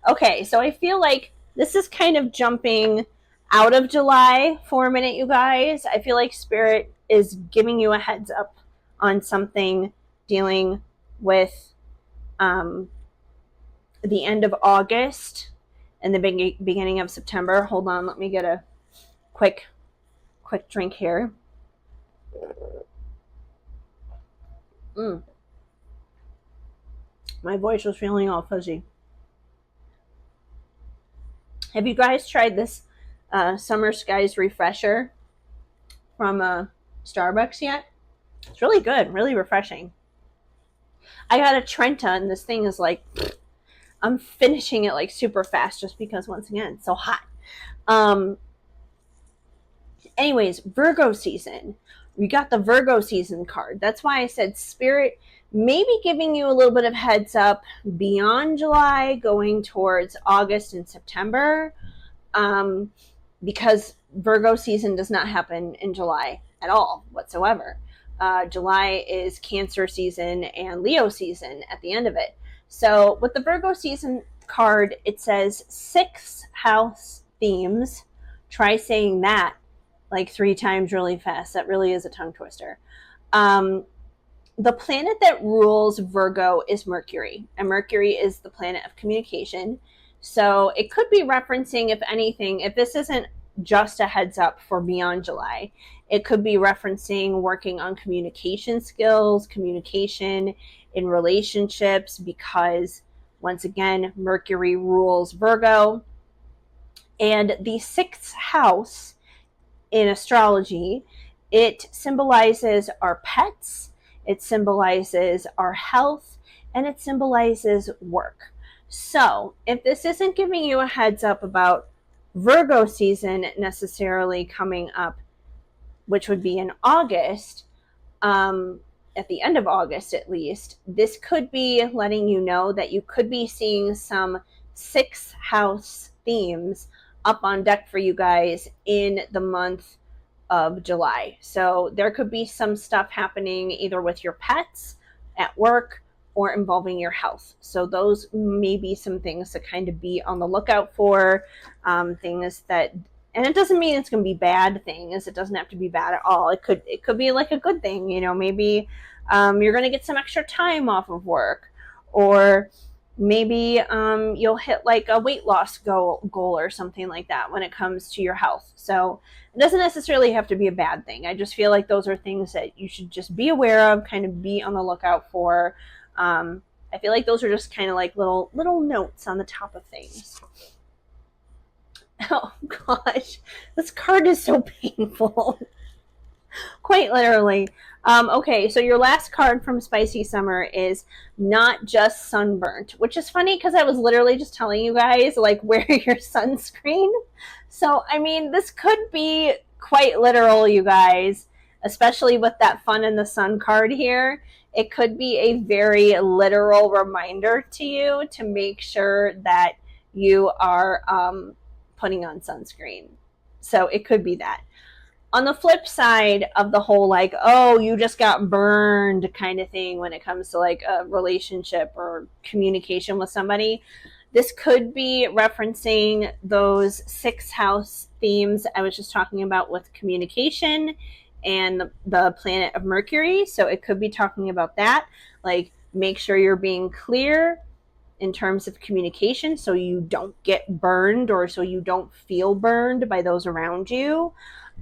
Okay, so I feel like this is kind of jumping out of July for a minute, you guys. I feel like Spirit is giving you a heads up on something dealing with um, the end of August and the beginning of September. Hold on, let me get a quick drink here. My voice was feeling all fuzzy. Have you guys tried this Summer Skies Refresher from Starbucks yet? It's really good, really refreshing. I got a Trenta, and this thing is like, I'm finishing it like super fast just because, once again, it's so hot. Anyways, Virgo season. We got the Virgo season card. That's why I said Spirit maybe giving you a little bit of heads up beyond July, going towards August and September, because Virgo season does not happen in July at all whatsoever. July is Cancer season and Leo season at the end of it. So with the Virgo season card, it says 6 house themes. Try saying that like 3 times really fast. That really is a tongue twister. The planet that rules Virgo is Mercury, and Mercury is the planet of communication. So it could be referencing, if anything, if this isn't just a heads up for beyond July, it could be referencing working on communication skills, communication in relationships, because once again, Mercury rules Virgo. And the 6th house in astrology, it symbolizes our pets, it symbolizes our health, and it symbolizes work. So if this isn't giving you a heads up about Virgo season necessarily coming up, which would be in August, at the end of August at least, this could be letting you know that you could be seeing some 6th house themes up on deck for you guys in the month of July. So there could be some stuff happening either with your pets, at work, or involving your health. So those may be some things to kind of be on the lookout for, things that, and it doesn't mean it's going to be bad things. It doesn't have to be bad at all. It could be like a good thing. You know, maybe you're going to get some extra time off of work, or maybe you'll hit like a weight loss goal or something like that when it comes to your health. So it doesn't necessarily have to be a bad thing. I just feel like those are things that you should just be aware of, kind of be on the lookout for. I feel like those are just kind of like little notes on the top of things. Oh gosh, this card is so painful. Quite literally. Okay, so your last card from Spicy Summer is Not Just Sunburnt, which is funny because I was literally just telling you guys, like, wear your sunscreen. So, I mean, this could be quite literal, you guys, especially with that Fun in the Sun card here. It could be a very literal reminder to you to make sure that you are putting on sunscreen. So it could be that. On the flip side of the whole, like, oh, you just got burned kind of thing when it comes to like a relationship or communication with somebody, this could be referencing those 6 house themes I was just talking about with communication and the planet of Mercury. So it could be talking about that, like, make sure you're being clear in terms of communication so you don't get burned, or so you don't feel burned by those around you.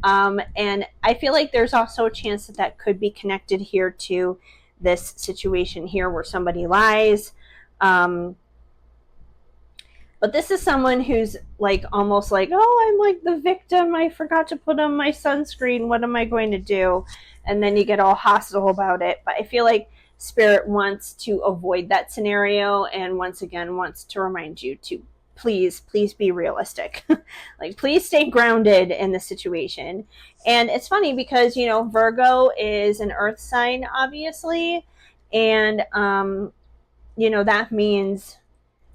And I feel like there's also a chance that that could be connected here to this situation here where somebody lies. But this is someone who's like almost like, oh, I'm like the victim. I forgot to put on my sunscreen. What am I going to do? And then you get all hostile about it. But I feel like Spirit wants to avoid that scenario, and once again wants to remind you to please be realistic. Like, please stay grounded in the situation. And it's funny because, you know, Virgo is an earth sign, obviously. And, you know, that means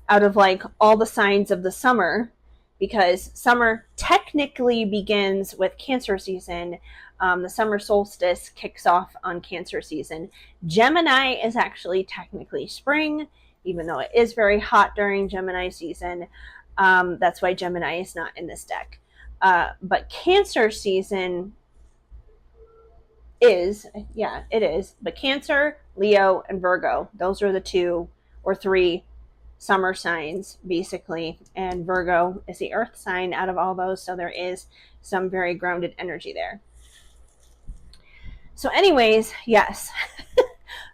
out of like all the signs of the summer, because summer technically begins with Cancer season. The summer solstice kicks off on Cancer season. Gemini is actually technically spring, even though it is very hot during Gemini season. That's why Gemini is not in this deck. But Cancer season is, yeah, it is. But Cancer, Leo, and Virgo, those are the 2 or 3 summer signs, basically. And Virgo is the earth sign out of all those, so there is some very grounded energy there. So anyways, yes.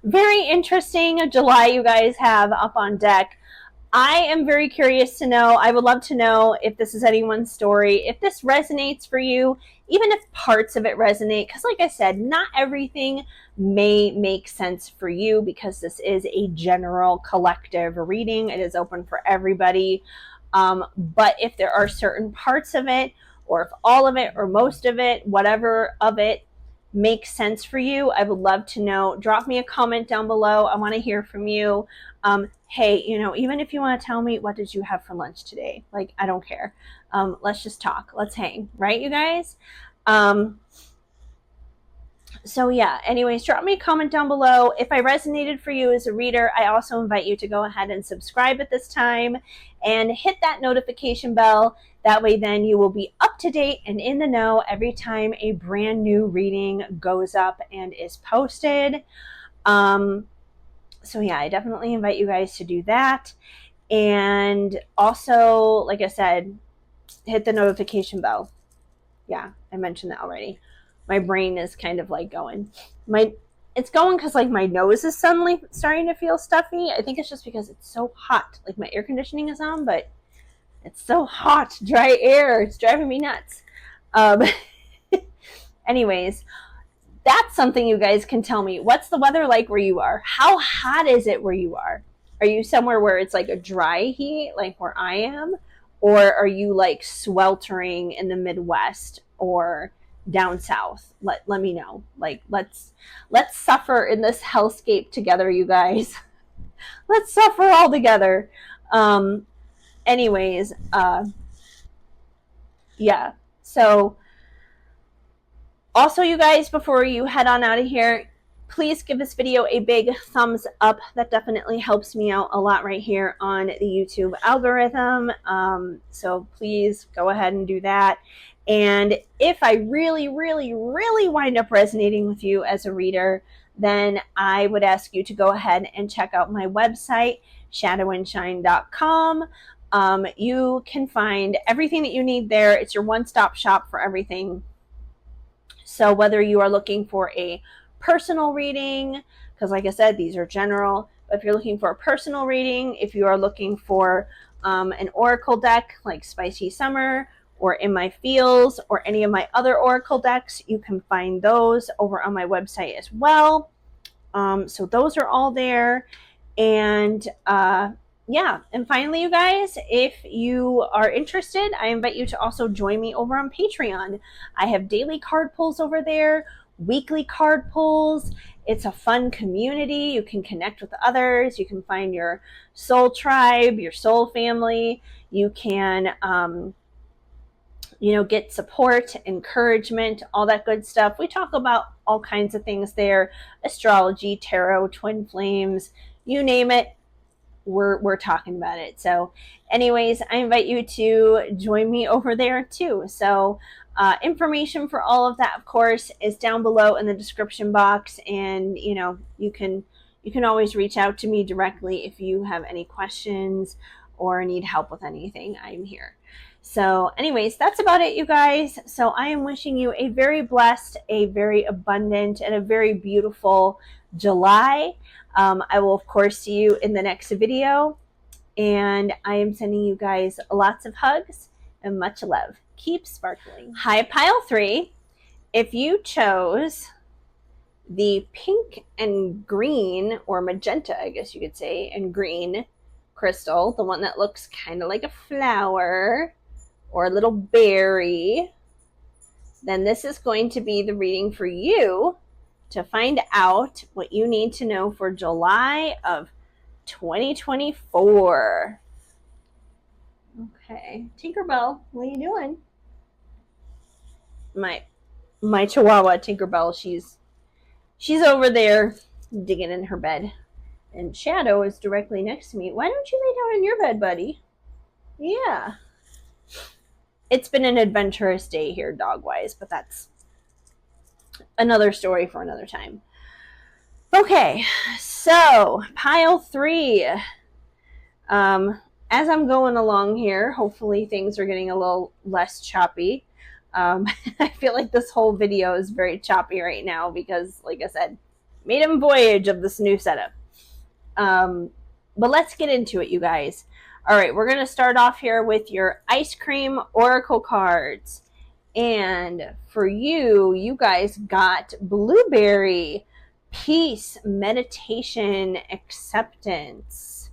Very interesting July you guys have up on deck. I am very curious to know, I would love to know if this is anyone's story, if this resonates for you, even if parts of it resonate, because like I said, not everything may make sense for you because this is a general collective reading. It is open for everybody. But if there are certain parts of it, or if all of it or most of it, whatever of it makes sense for you, I would love to know. Drop me a comment down below. I want to hear from you. Hey, you know, even if you want to tell me, what did you have for lunch today? Like, I don't care. Let's just talk. Let's hang, right, you guys? So yeah, anyways, drop me a comment down below. If I resonated for you as a reader, I also invite you to go ahead and subscribe at this time and hit that notification bell. That way then you will be up to date and in the know every time a brand new reading goes up and is posted. So yeah, I definitely invite you guys to do that. And also, like I said, hit the notification bell. Yeah, I mentioned that already. My brain is kind of like going. It's going because like my nose is suddenly starting to feel stuffy. I think it's just because it's so hot. Like, my air conditioning is on, but it's so hot, dry air. It's driving me nuts. Anyways, that's something you guys can tell me. What's the weather like where you are? How hot is it where you are? Are you somewhere where it's like a dry heat, like where I am? Or are you like sweltering in the Midwest or down south? Let me know. Like, let's suffer in this hellscape together, you guys. Let's suffer all together. Anyways, yeah. So also, you guys, before you head on out of here, please give this video a big thumbs up. That definitely helps me out a lot right here on the YouTube algorithm. So please go ahead and do that. And if I really, really, really wind up resonating with you as a reader, then I would ask you to go ahead and check out my website, shadowandshine.com. You can find everything that you need there. It's your one-stop shop for everything. So whether you are looking for a personal reading, because like I said, these are general, but if you're looking for a personal reading, if you are looking for an oracle deck like Spicy Summer or In My Feels or any of my other oracle decks, you can find those over on my website as well. So those are all there. And yeah, and finally, you guys, if you are interested, I invite you to also join me over on Patreon. I have daily card pulls over there, weekly card pulls. It's a fun community. You can connect with others. You can find your soul tribe, your soul family. You can, you know, get support, encouragement, all that good stuff. We talk about all kinds of things there: astrology, tarot, twin flames, you name it. We're talking about it. So anyways, I invite you to join me over there too. So information for all of that, of course, is down below in the description box. And you know, you can always reach out to me directly if you have any questions or need help with anything. I'm here. So anyways, that's about it, you guys. So I am wishing you a very blessed, a very abundant, and a very beautiful July. I will, of course, see you in the next video. And I am sending you guys lots of hugs and much love. Keep sparkling. Hi, Pile 3. If you chose the pink and green, or magenta, I guess you could say, and green crystal, the one that looks kind of like a flower or a little berry, then this is going to be the reading for you to find out what you need to know for July of 2024. Okay, Tinkerbell, what are you doing? My Chihuahua Tinkerbell, she's over there digging in her bed, and Shadow is directly next to me. Why don't you lay down in your bed, buddy? Yeah. It's been an adventurous day here, dog-wise, but that's another story for another time. Okay, so pile 3. As I'm going along here, hopefully things are getting a little less choppy. I feel like this whole video is very choppy right now because, like I said, maiden voyage of this new setup. But let's get into it, you guys. All right, we're going to start off here with your ice cream oracle cards. And for you, you guys got blueberry, peace, meditation, acceptance.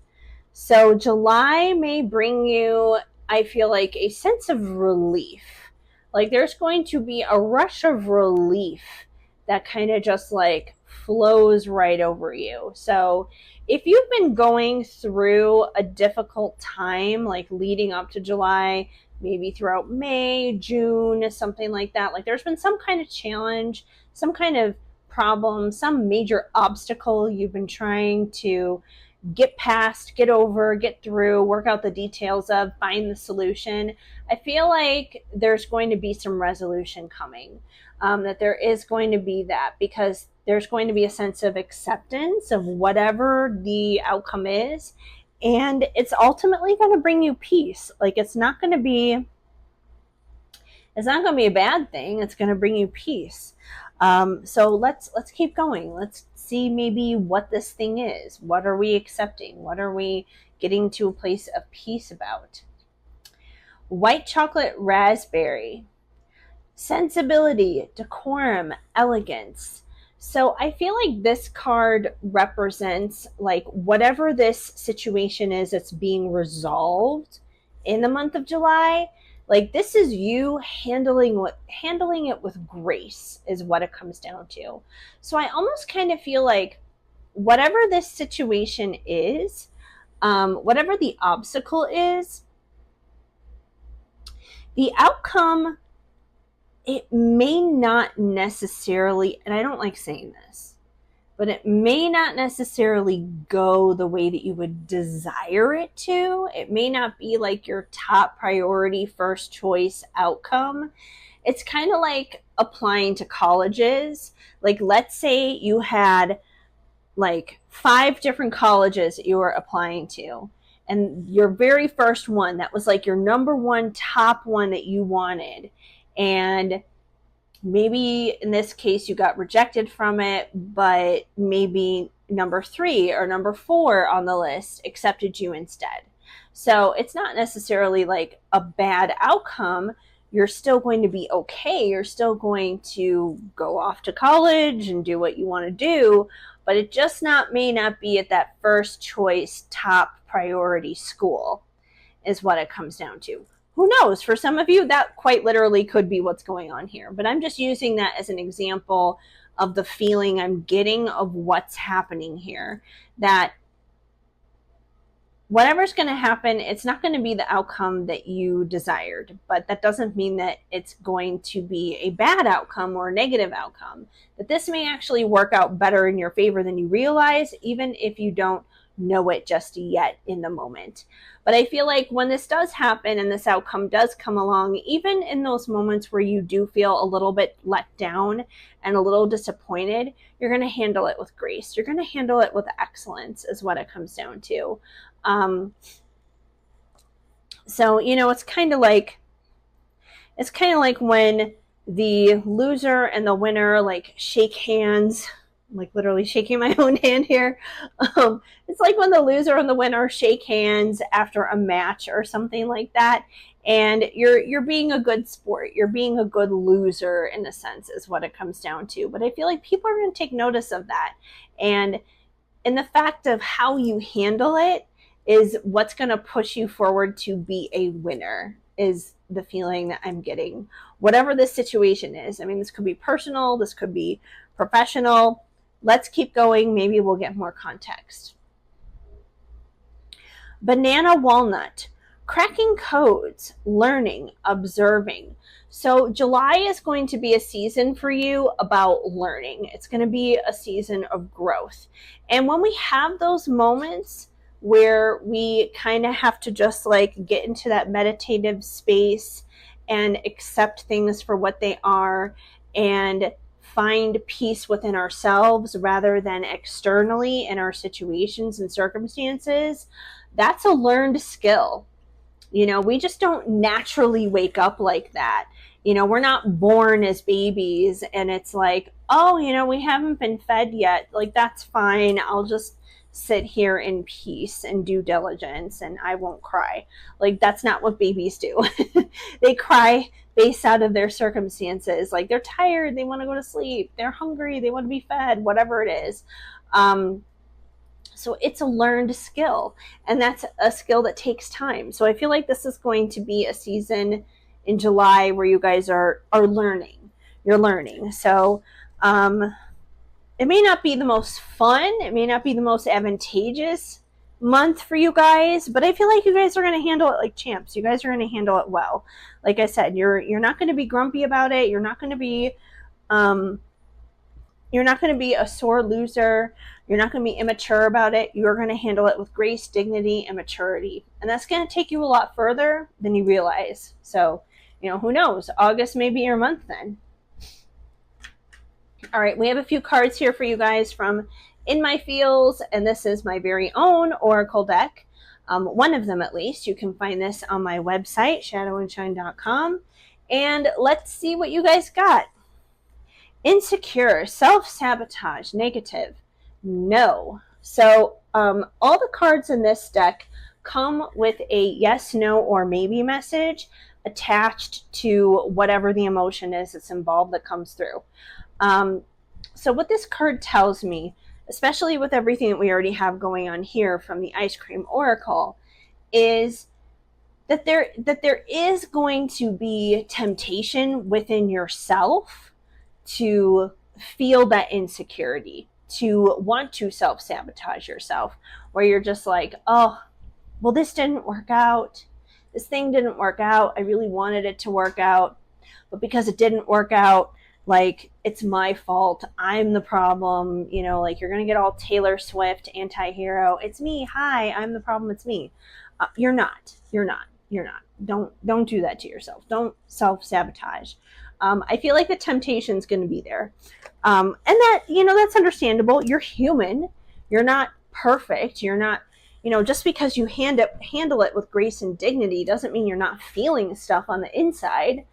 So July may bring you, I feel like, a sense of relief. Like there's going to be a rush of relief that kind of just like flows right over you. So if you've been going through a difficult time, like leading up to July, maybe throughout May, June, something like that, like there's been some kind of challenge, some kind of problem, some major obstacle you've been trying to get past, get over, get through, work out the details of, find the solution. I feel like there's going to be some resolution coming, that there is going to be that, because there's going to be a sense of acceptance of whatever the outcome is, and it's ultimately going to bring you peace. Like it's not going to be a bad thing. It's going to bring you peace. So let's keep going. Let's see maybe what this thing is. What are we accepting? What are we getting to a place of peace about? White chocolate raspberry. Sensibility, decorum, elegance. So I feel like this card represents like whatever this situation is that's being resolved in the month of July. Like this is you handling it with grace is what it comes down to. So I almost kind of feel like whatever this situation is, whatever the obstacle is, the outcome, it may not necessarily, and I don't like saying this, but it may not necessarily go the way that you would desire it to. It may not be like your top priority, first choice outcome. It's kind of like applying to colleges. Like let's say you had like 5 different colleges that you were applying to, and your very first one, that was like your number one top one that you wanted, and maybe in this case you got rejected from it, but maybe number 3 or number 4 on the list accepted you instead. So it's not necessarily like a bad outcome. You're still going to be okay. You're still going to go off to college and do what you want to do, but it just may not be at that first choice top priority school is what it comes down to. Who knows? For some of you, that quite literally could be what's going on here. But I'm just using that as an example of the feeling I'm getting of what's happening here. That whatever's going to happen, it's not going to be the outcome that you desired. But that doesn't mean that it's going to be a bad outcome or a negative outcome. That this may actually work out better in your favor than you realize, even if you don't know it just yet in the moment. But I feel like when this does happen and this outcome does come along, even in those moments where you do feel a little bit let down and a little disappointed, you're going to handle it with grace. You're going to handle it with excellence is what it comes down to. So, you know, it's kind of like when the loser and the winner like shake hands. I'm like literally shaking my own hand here. It's like when the loser and the winner shake hands after a match or something like that, and you're being a good sport. You're being a good loser in a sense is what it comes down to. But I feel like people are going to take notice of that, and in the fact of how you handle it is what's going to push you forward to be a winner, is the feeling that I'm getting. Whatever this situation is. I mean, this could be personal, this could be professional. Let's keep going. Maybe we'll get more context. Banana walnut, cracking codes, learning, observing. So July is going to be a season for you about learning. It's going to be a season of growth. And when we have those moments where we kind of have to just like get into that meditative space and accept things for what they are and find peace within ourselves rather than externally in our situations and circumstances, that's a learned skill. You know, we just don't naturally wake up like that. You know, we're not born as babies and it's like, oh, you know, we haven't been fed yet. Like, that's fine. I'll just sit here in peace and due diligence and I won't cry. Like, that's not what babies do. They cry based out of their circumstances. Like, they're tired, they want to go to sleep, they're hungry, they want to be fed, whatever it is. So it's a learned skill, and that's a skill that takes time. So I feel like this is going to be a season in July where you guys are learning. You're learning. So it may not be the most fun. It may not be the most advantageous month for you guys, but I feel like you guys are going to handle it like champs. You guys are going to handle it well. Like I said, you're not going to be grumpy about it. You're not going to be a sore loser. You're not going to be immature about it. You're going to handle it with grace, dignity, and maturity. And that's going to take you a lot further than you realize. So, you know, who knows? August may be your month then. All right, we have a few cards here for you guys from In My Feels, and this is my very own Oracle deck. One of them at least. You can find this on my website, shadowandshine.com. And let's see what you guys got. Insecure, self-sabotage, negative, no. So all the cards in this deck come with a yes, no, or maybe message attached to whatever the emotion is that's involved that comes through. So what this card tells me, especially with everything that we already have going on here from the Ice Cream Oracle, is that there is going to be temptation within yourself to feel that insecurity, to want to self-sabotage yourself, where you're just like, oh, well, this didn't work out. This thing didn't work out. I really wanted it to work out, but because it didn't work out, like, it's my fault. I'm the problem. You know, like, you're going to get all Taylor Swift, anti-hero. It's me. Hi, I'm the problem. It's me. You're not. Don't do that to yourself. Don't self-sabotage. I feel like the temptation is going to be there. And that, you know, that's understandable. You're human. You're not perfect. You're not, you know, just because you handle it with grace and dignity doesn't mean you're not feeling stuff on the inside.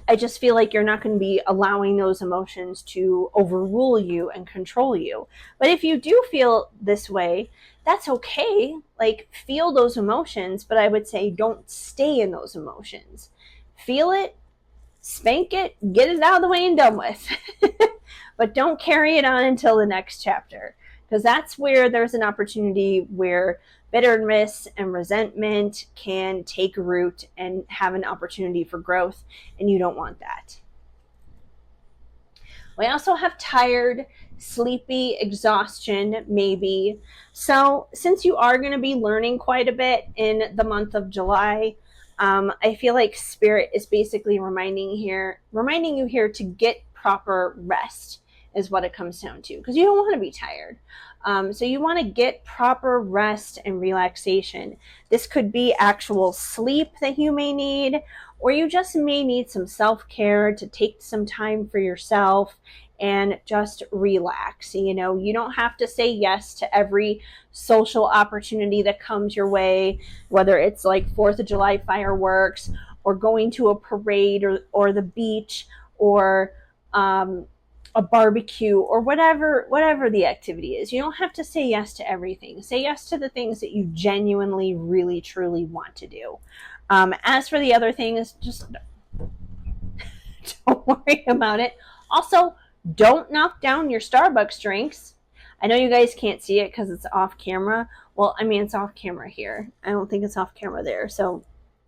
I just feel like you're not going to be allowing those emotions to overrule you and control you. But if you do feel this way, that's okay. Like, feel those emotions, but I would say don't stay in those emotions. Feel it, spank it, get it out of the way and done with. But don't carry it on until the next chapter, because that's where there's an opportunity where bitterness and resentment can take root and have an opportunity for growth, and you don't want that. We also have tired, sleepy, exhaustion, maybe. So since you are going to be learning quite a bit in the month of July, I feel like Spirit is basically reminding you here to get proper rest is what it comes down to, because you don't want to be tired. So you want to get proper rest and relaxation. This could be actual sleep that you may need, or you just may need some self-care to take some time for yourself and just relax. You know, you don't have to say yes to every social opportunity that comes your way, whether it's like 4th of July fireworks or going to a parade or the beach or a barbecue or whatever the activity is. You don't have to say yes to everything. Say yes to the things that you genuinely, really, truly want to do. As for the other things, just don't worry about it. Also, don't knock down your Starbucks drinks. I know you guys can't see it because it's off camera. Well, I mean, it's off camera here. I don't think it's off camera there. So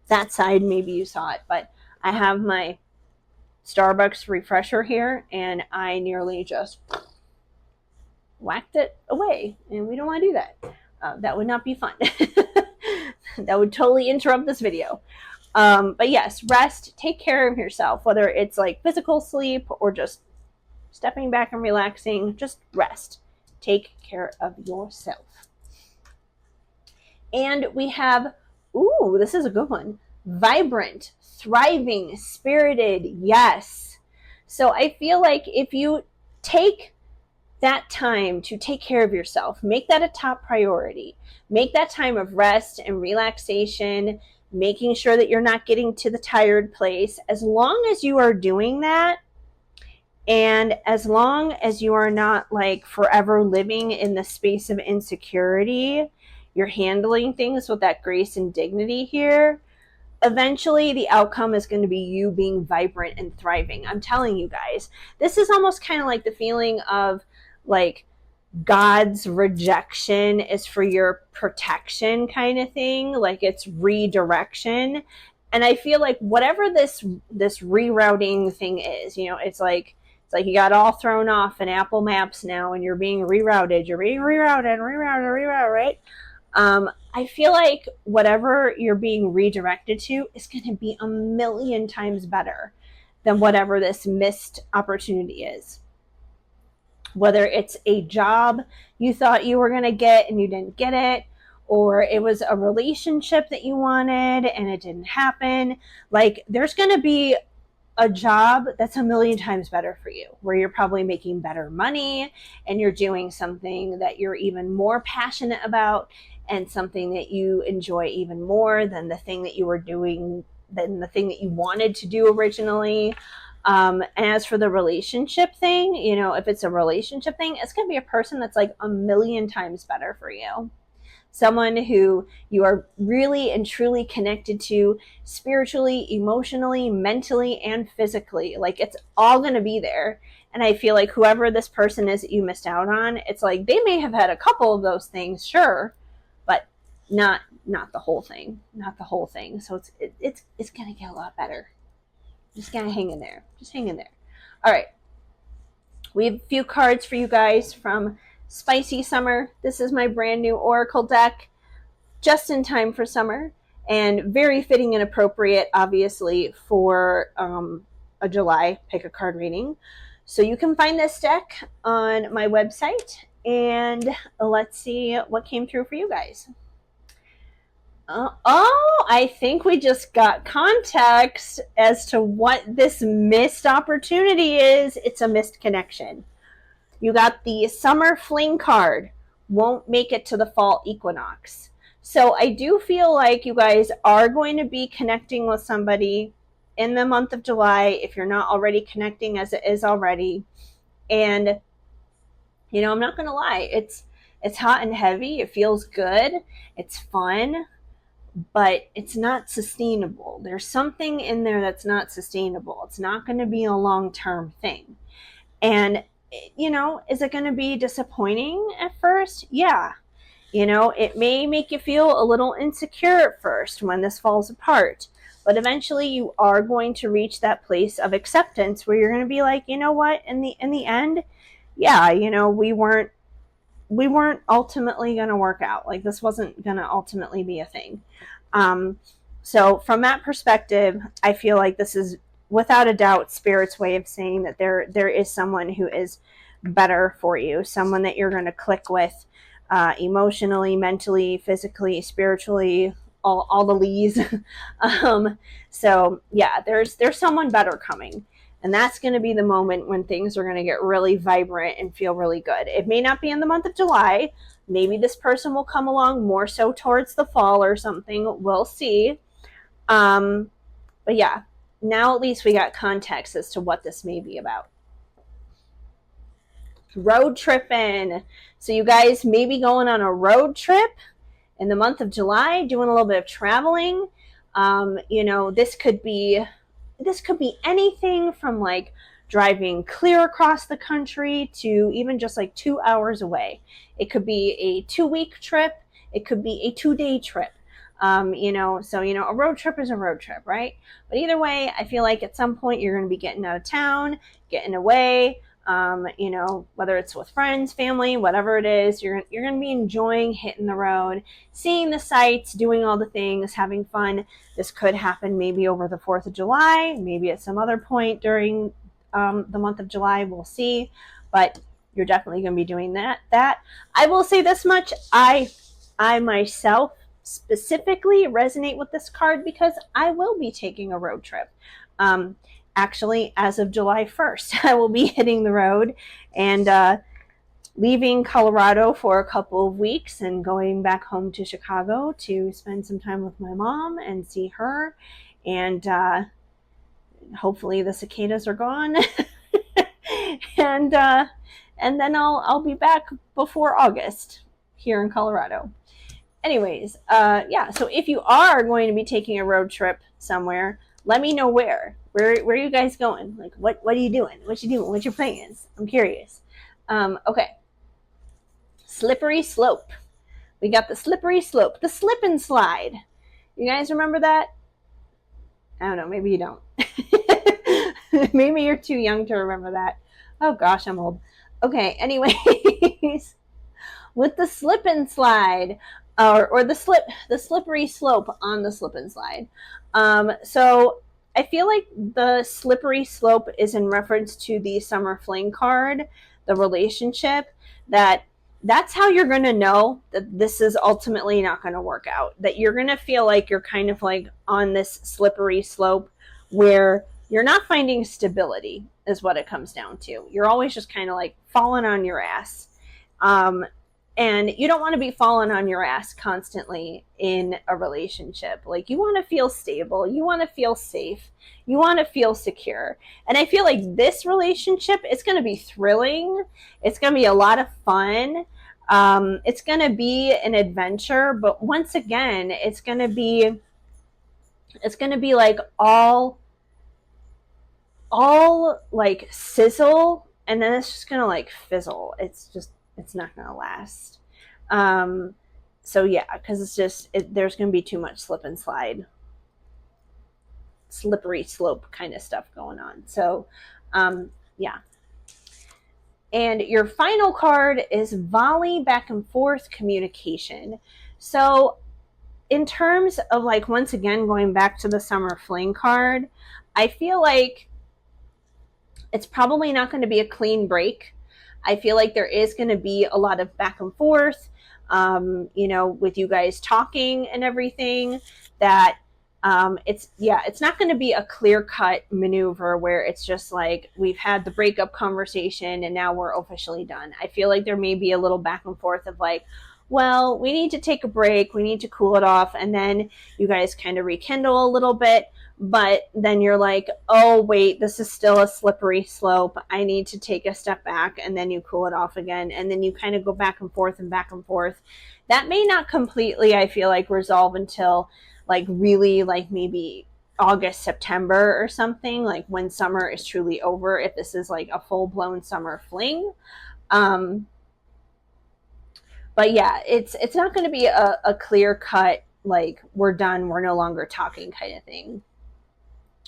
that side, maybe you saw it, but I have my Starbucks refresher here, and I nearly just whacked it away, and we don't want to do that. That would not be fun. That would totally interrupt this video. But yes, rest, take care of yourself, whether it's like physical sleep or just stepping back and relaxing, just rest. Take care of yourself. And we have, ooh, this is a good one. Vibrant, thriving, spirited, yes. So I feel like if you take that time to take care of yourself, make that a top priority. Make that time of rest and relaxation, making sure that you're not getting to the tired place. As long as you are doing that, and as long as you are not like forever living in the space of insecurity, you're handling things with that grace and dignity here, eventually the outcome is going to be you being vibrant and thriving. I'm telling you guys, this is almost kind of like the feeling of like God's rejection is for your protection kind of thing, like it's redirection. And I feel like whatever this rerouting thing is, you know, it's like you got all thrown off in Apple Maps now and you're being rerouted. You're being rerouted, right? I feel like whatever you're being redirected to is going to be a million times better than whatever this missed opportunity is. Whether it's a job you thought you were going to get and you didn't get it, or it was a relationship that you wanted and it didn't happen. Like, there's going to be a job that's a million times better for you, where you're probably making better money and you're doing something that you're even more passionate about and something that you enjoy even more than the thing that you were doing, than the thing that you wanted to do originally. And as for the relationship thing, you know, if it's a relationship thing, it's going to be a person that's like a million times better for you. Someone who you are really and truly connected to spiritually, emotionally, mentally, and physically. Like, it's all going to be there. And I feel like whoever this person is that you missed out on, it's like they may have had a couple of those things, sure, but not the whole thing. Not the whole thing. So it's going to get a lot better. Just gotta hang in there. Just hang in there. All right. We have a few cards for you guys from Spicy Summer. This is my brand new Oracle deck, just in time for summer, and very fitting and appropriate, obviously, for a July pick a card reading. So you can find this deck on my website, and let's see what came through for you guys. I think we just got context as to what this missed opportunity is. It's a missed connection. You got the summer fling card, won't make it to the fall equinox. So I do feel like you guys are going to be connecting with somebody in the month of July, if you're not already connecting as it is already. And, you know, I'm not going to lie, it's hot and heavy. It feels good. It's fun. But it's not sustainable. There's something in there that's not sustainable. It's not going to be a long-term thing. And, you know, is it going to be disappointing at first? Yeah. You know, it may make you feel a little insecure at first when this falls apart. But eventually you are going to reach that place of acceptance where you're going to be like, you know what, in the end, yeah, you know, we weren't ultimately going to work out. Like, this wasn't going to ultimately be a thing. So from that perspective, I feel like this is without a doubt Spirit's way of saying that there is someone who is better for you, someone that you're going to click with emotionally, mentally, physically, spiritually, all the lees. So yeah, there's someone better coming. And that's going to be the moment when things are going to get really vibrant and feel really good. It may not be in the month of July. Maybe this person will come along more so towards the fall or something. We'll see. But yeah, now at least we got context as to what this may be about. Road tripping. So you guys may be going on a road trip in the month of July, doing a little bit of traveling. You know, this could be anything from like driving clear across the country to even just like 2 hours away. It could be a 2-week trip. It could be a 2-day trip. So, a road trip is a road trip, right? But either way, I feel like at some point you're going to be getting out of town, getting away, whether it's with friends, family, whatever it is, you're going to be enjoying hitting the road, seeing the sights, doing all the things, having fun. This could happen maybe over the 4th of July, maybe at some other point during the month of July, we'll see. But you're definitely going to be doing that. I will say this much, I myself specifically resonate with this card because I will be taking a road trip. Actually, as of July 1st, I will be hitting the road and leaving Colorado for a couple of weeks and going back home to Chicago to spend some time with my mom and see her. And hopefully the cicadas are gone. and then I'll be back before August here in Colorado. Anyways, so if you are going to be taking a road trip somewhere, let me know where are you guys going? Like, what are you doing? What you doing? What's your plans? I'm curious. Okay. Slippery slope. We got the slippery slope, the slip and slide. You guys remember that? I don't know. Maybe you don't. Maybe you're too young to remember that. Oh gosh, I'm old. Okay. Anyways, with the slip and slide, or the slippery slope on the slip and slide. So I feel like the slippery slope is in reference to the summer fling card, the relationship, that's how you're going to know that this is ultimately not going to work out, that you're going to feel like you're kind of like on this slippery slope where you're not finding stability is what it comes down to. You're always just kind of like falling on your ass. And you don't want to be falling on your ass constantly in a relationship. Like, you want to feel stable. You want to feel safe. You want to feel secure. And I feel like this relationship, it's going to be thrilling. It's going to be a lot of fun. It's going to be an adventure. But once again, it's going to be like all like sizzle. And then it's just going to like fizzle. It's not going to last. So yeah, because there's going to be too much slip and slide, slippery slope kind of stuff going on. So, yeah. And your final card is volley back and forth communication. So in terms of like, once again, going back to the summer fling card, I feel like it's probably not going to be a clean break. I feel like there is going to be a lot of back and forth, with you guys talking and everything, that it's not going to be a clear-cut maneuver where it's just like we've had the breakup conversation and now we're officially done. I feel like there may be a little back and forth of like, well, we need to take a break, we need to cool it off, and then you guys kind of rekindle a little bit. But then you're like, oh, wait, this is still a slippery slope. I need to take a step back, and then you cool it off again. And then you kind of go back and forth and back and forth. That may not completely, I feel like, resolve until like really like maybe August, September or something, like when summer is truly over, if this is like a full-blown summer fling. But yeah, it's not going to be a clear-cut, like, we're done, we're no longer talking kind of thing.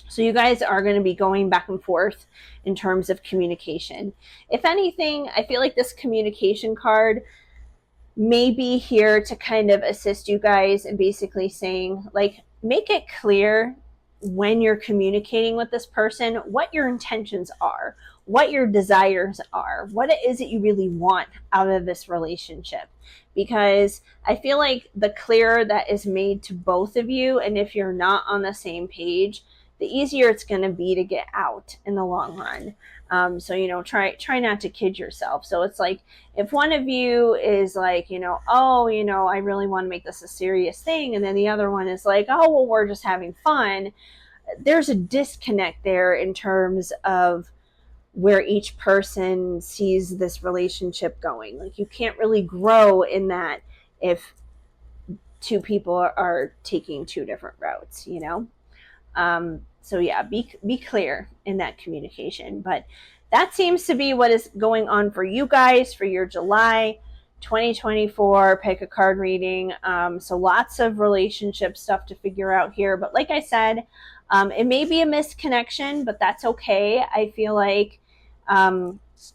So you guys are going to be going back and forth in terms of communication. If anything, I feel like this communication card may be here to kind of assist you guys in basically saying, like, make it clear when you're communicating with this person what your intentions are, what your desires are, what it is that you really want out of this relationship. Because I feel like the clearer that is made to both of you, and if you're not on the same page, the easier it's going to be to get out in the long run. So, try not to kid yourself. So it's like, if one of you is like, I really want to make this a serious thing. And then the other one is like, oh, well, we're just having fun. There's a disconnect there in terms of where each person sees this relationship going. Like, you can't really grow in that if two people are taking two different routes, So yeah, be clear in that communication. But that seems to be what is going on for you guys for your July 2024 pick a card reading. So lots of relationship stuff to figure out here. But like I said, it may be a missed connection, but that's okay. I feel like,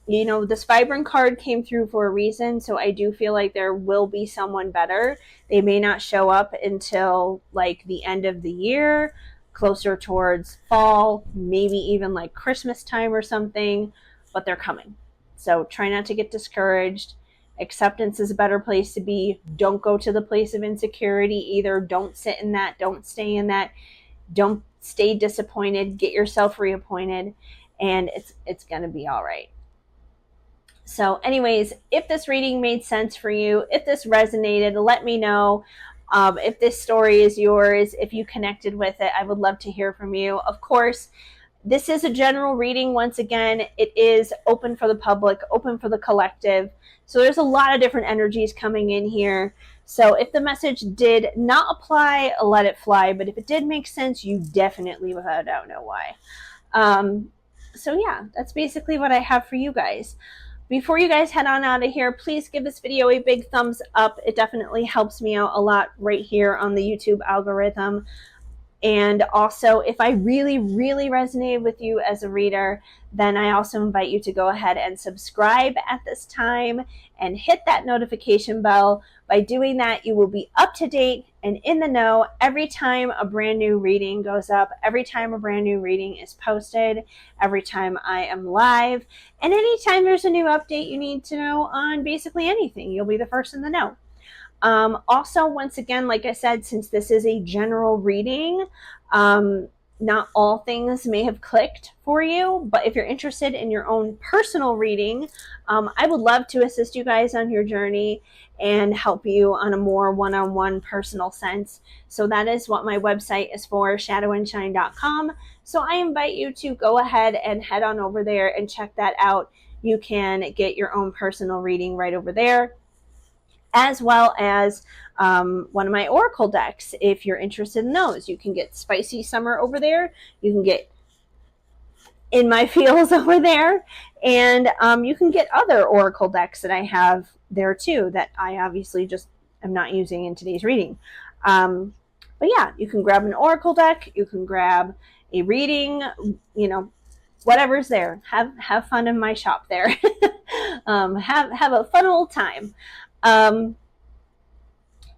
this vibrant card came through for a reason. So I do feel like there will be someone better. They may not show up until like the end of the year, closer towards fall, maybe even like Christmas time or something, but they're coming. So try not to get discouraged. Acceptance is a better place to be. Don't go to the place of insecurity either. Don't sit in that. Don't stay in that. Don't stay disappointed. Get yourself reappointed, and it's going to be all right. So anyways, if this reading made sense for you, if this resonated, let me know. If this story is yours, if you connected with it, I would love to hear from you. Of course, this is a general reading. Once again, it is open for the public, open for the collective. So there's a lot of different energies coming in here. So if the message did not apply, let it fly. But if it did make sense, you definitely, without a doubt, know why. So yeah, that's basically what I have for you guys. Before you guys head on out of here, please give this video a big thumbs up. It definitely helps me out a lot right here on the YouTube algorithm. And also, if I really, really resonated with you as a reader, then I also invite you to go ahead and subscribe at this time and hit that notification bell. By doing that, you will be up to date and in the know every time a brand new reading goes up, every time a brand new reading is posted, every time I am live, and anytime there's a new update you need to know on basically anything, you'll be the first in the know. Also, once again, like I said, since this is a general reading, not all things may have clicked for you, but if you're interested in your own personal reading, I would love to assist you guys on your journey and help you on a more one-on-one personal sense. So that is what my website is for, shadowandshine.com. So I invite you to go ahead and head on over there and check that out. You can get your own personal reading right over there, as well as one of my oracle decks. If you're interested in those, you can get Spicy Summer over there. You can get In My Feels over there. And you can get other oracle decks that I have there too that I obviously just am not using in today's reading. But yeah, you can grab an oracle deck. You can grab a reading, whatever's there. Have fun in my shop there. Have a fun old time.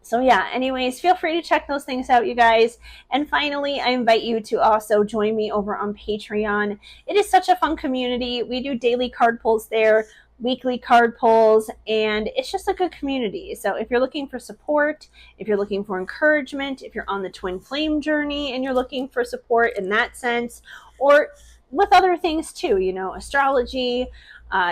So yeah, anyways, feel free to check those things out, you guys. And finally, I invite you to also join me over on Patreon. It is such a fun community. We do daily card pulls there, weekly card pulls, and it's just a good community. So if you're looking for support, if you're looking for encouragement, if you're on the twin flame journey and you're looking for support in that sense, or with other things too, astrology,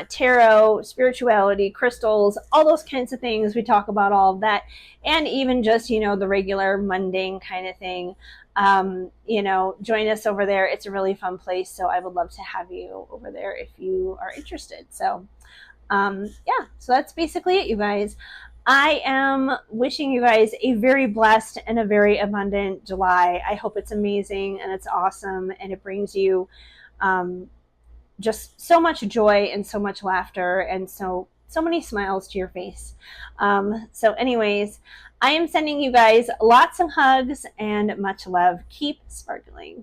tarot, spirituality, crystals, all those kinds of things. We talk about all of that. And even just, the regular mundane kind of thing. Join us over there. It's a really fun place. So I would love to have you over there if you are interested. So, yeah, so that's basically it, you guys. I am wishing you guys a very blessed and a very abundant July. I hope it's amazing and it's awesome and it brings you, just so much joy and so much laughter and so many smiles to your face. So anyways, I am sending you guys lots of hugs and much love. Keep sparkling.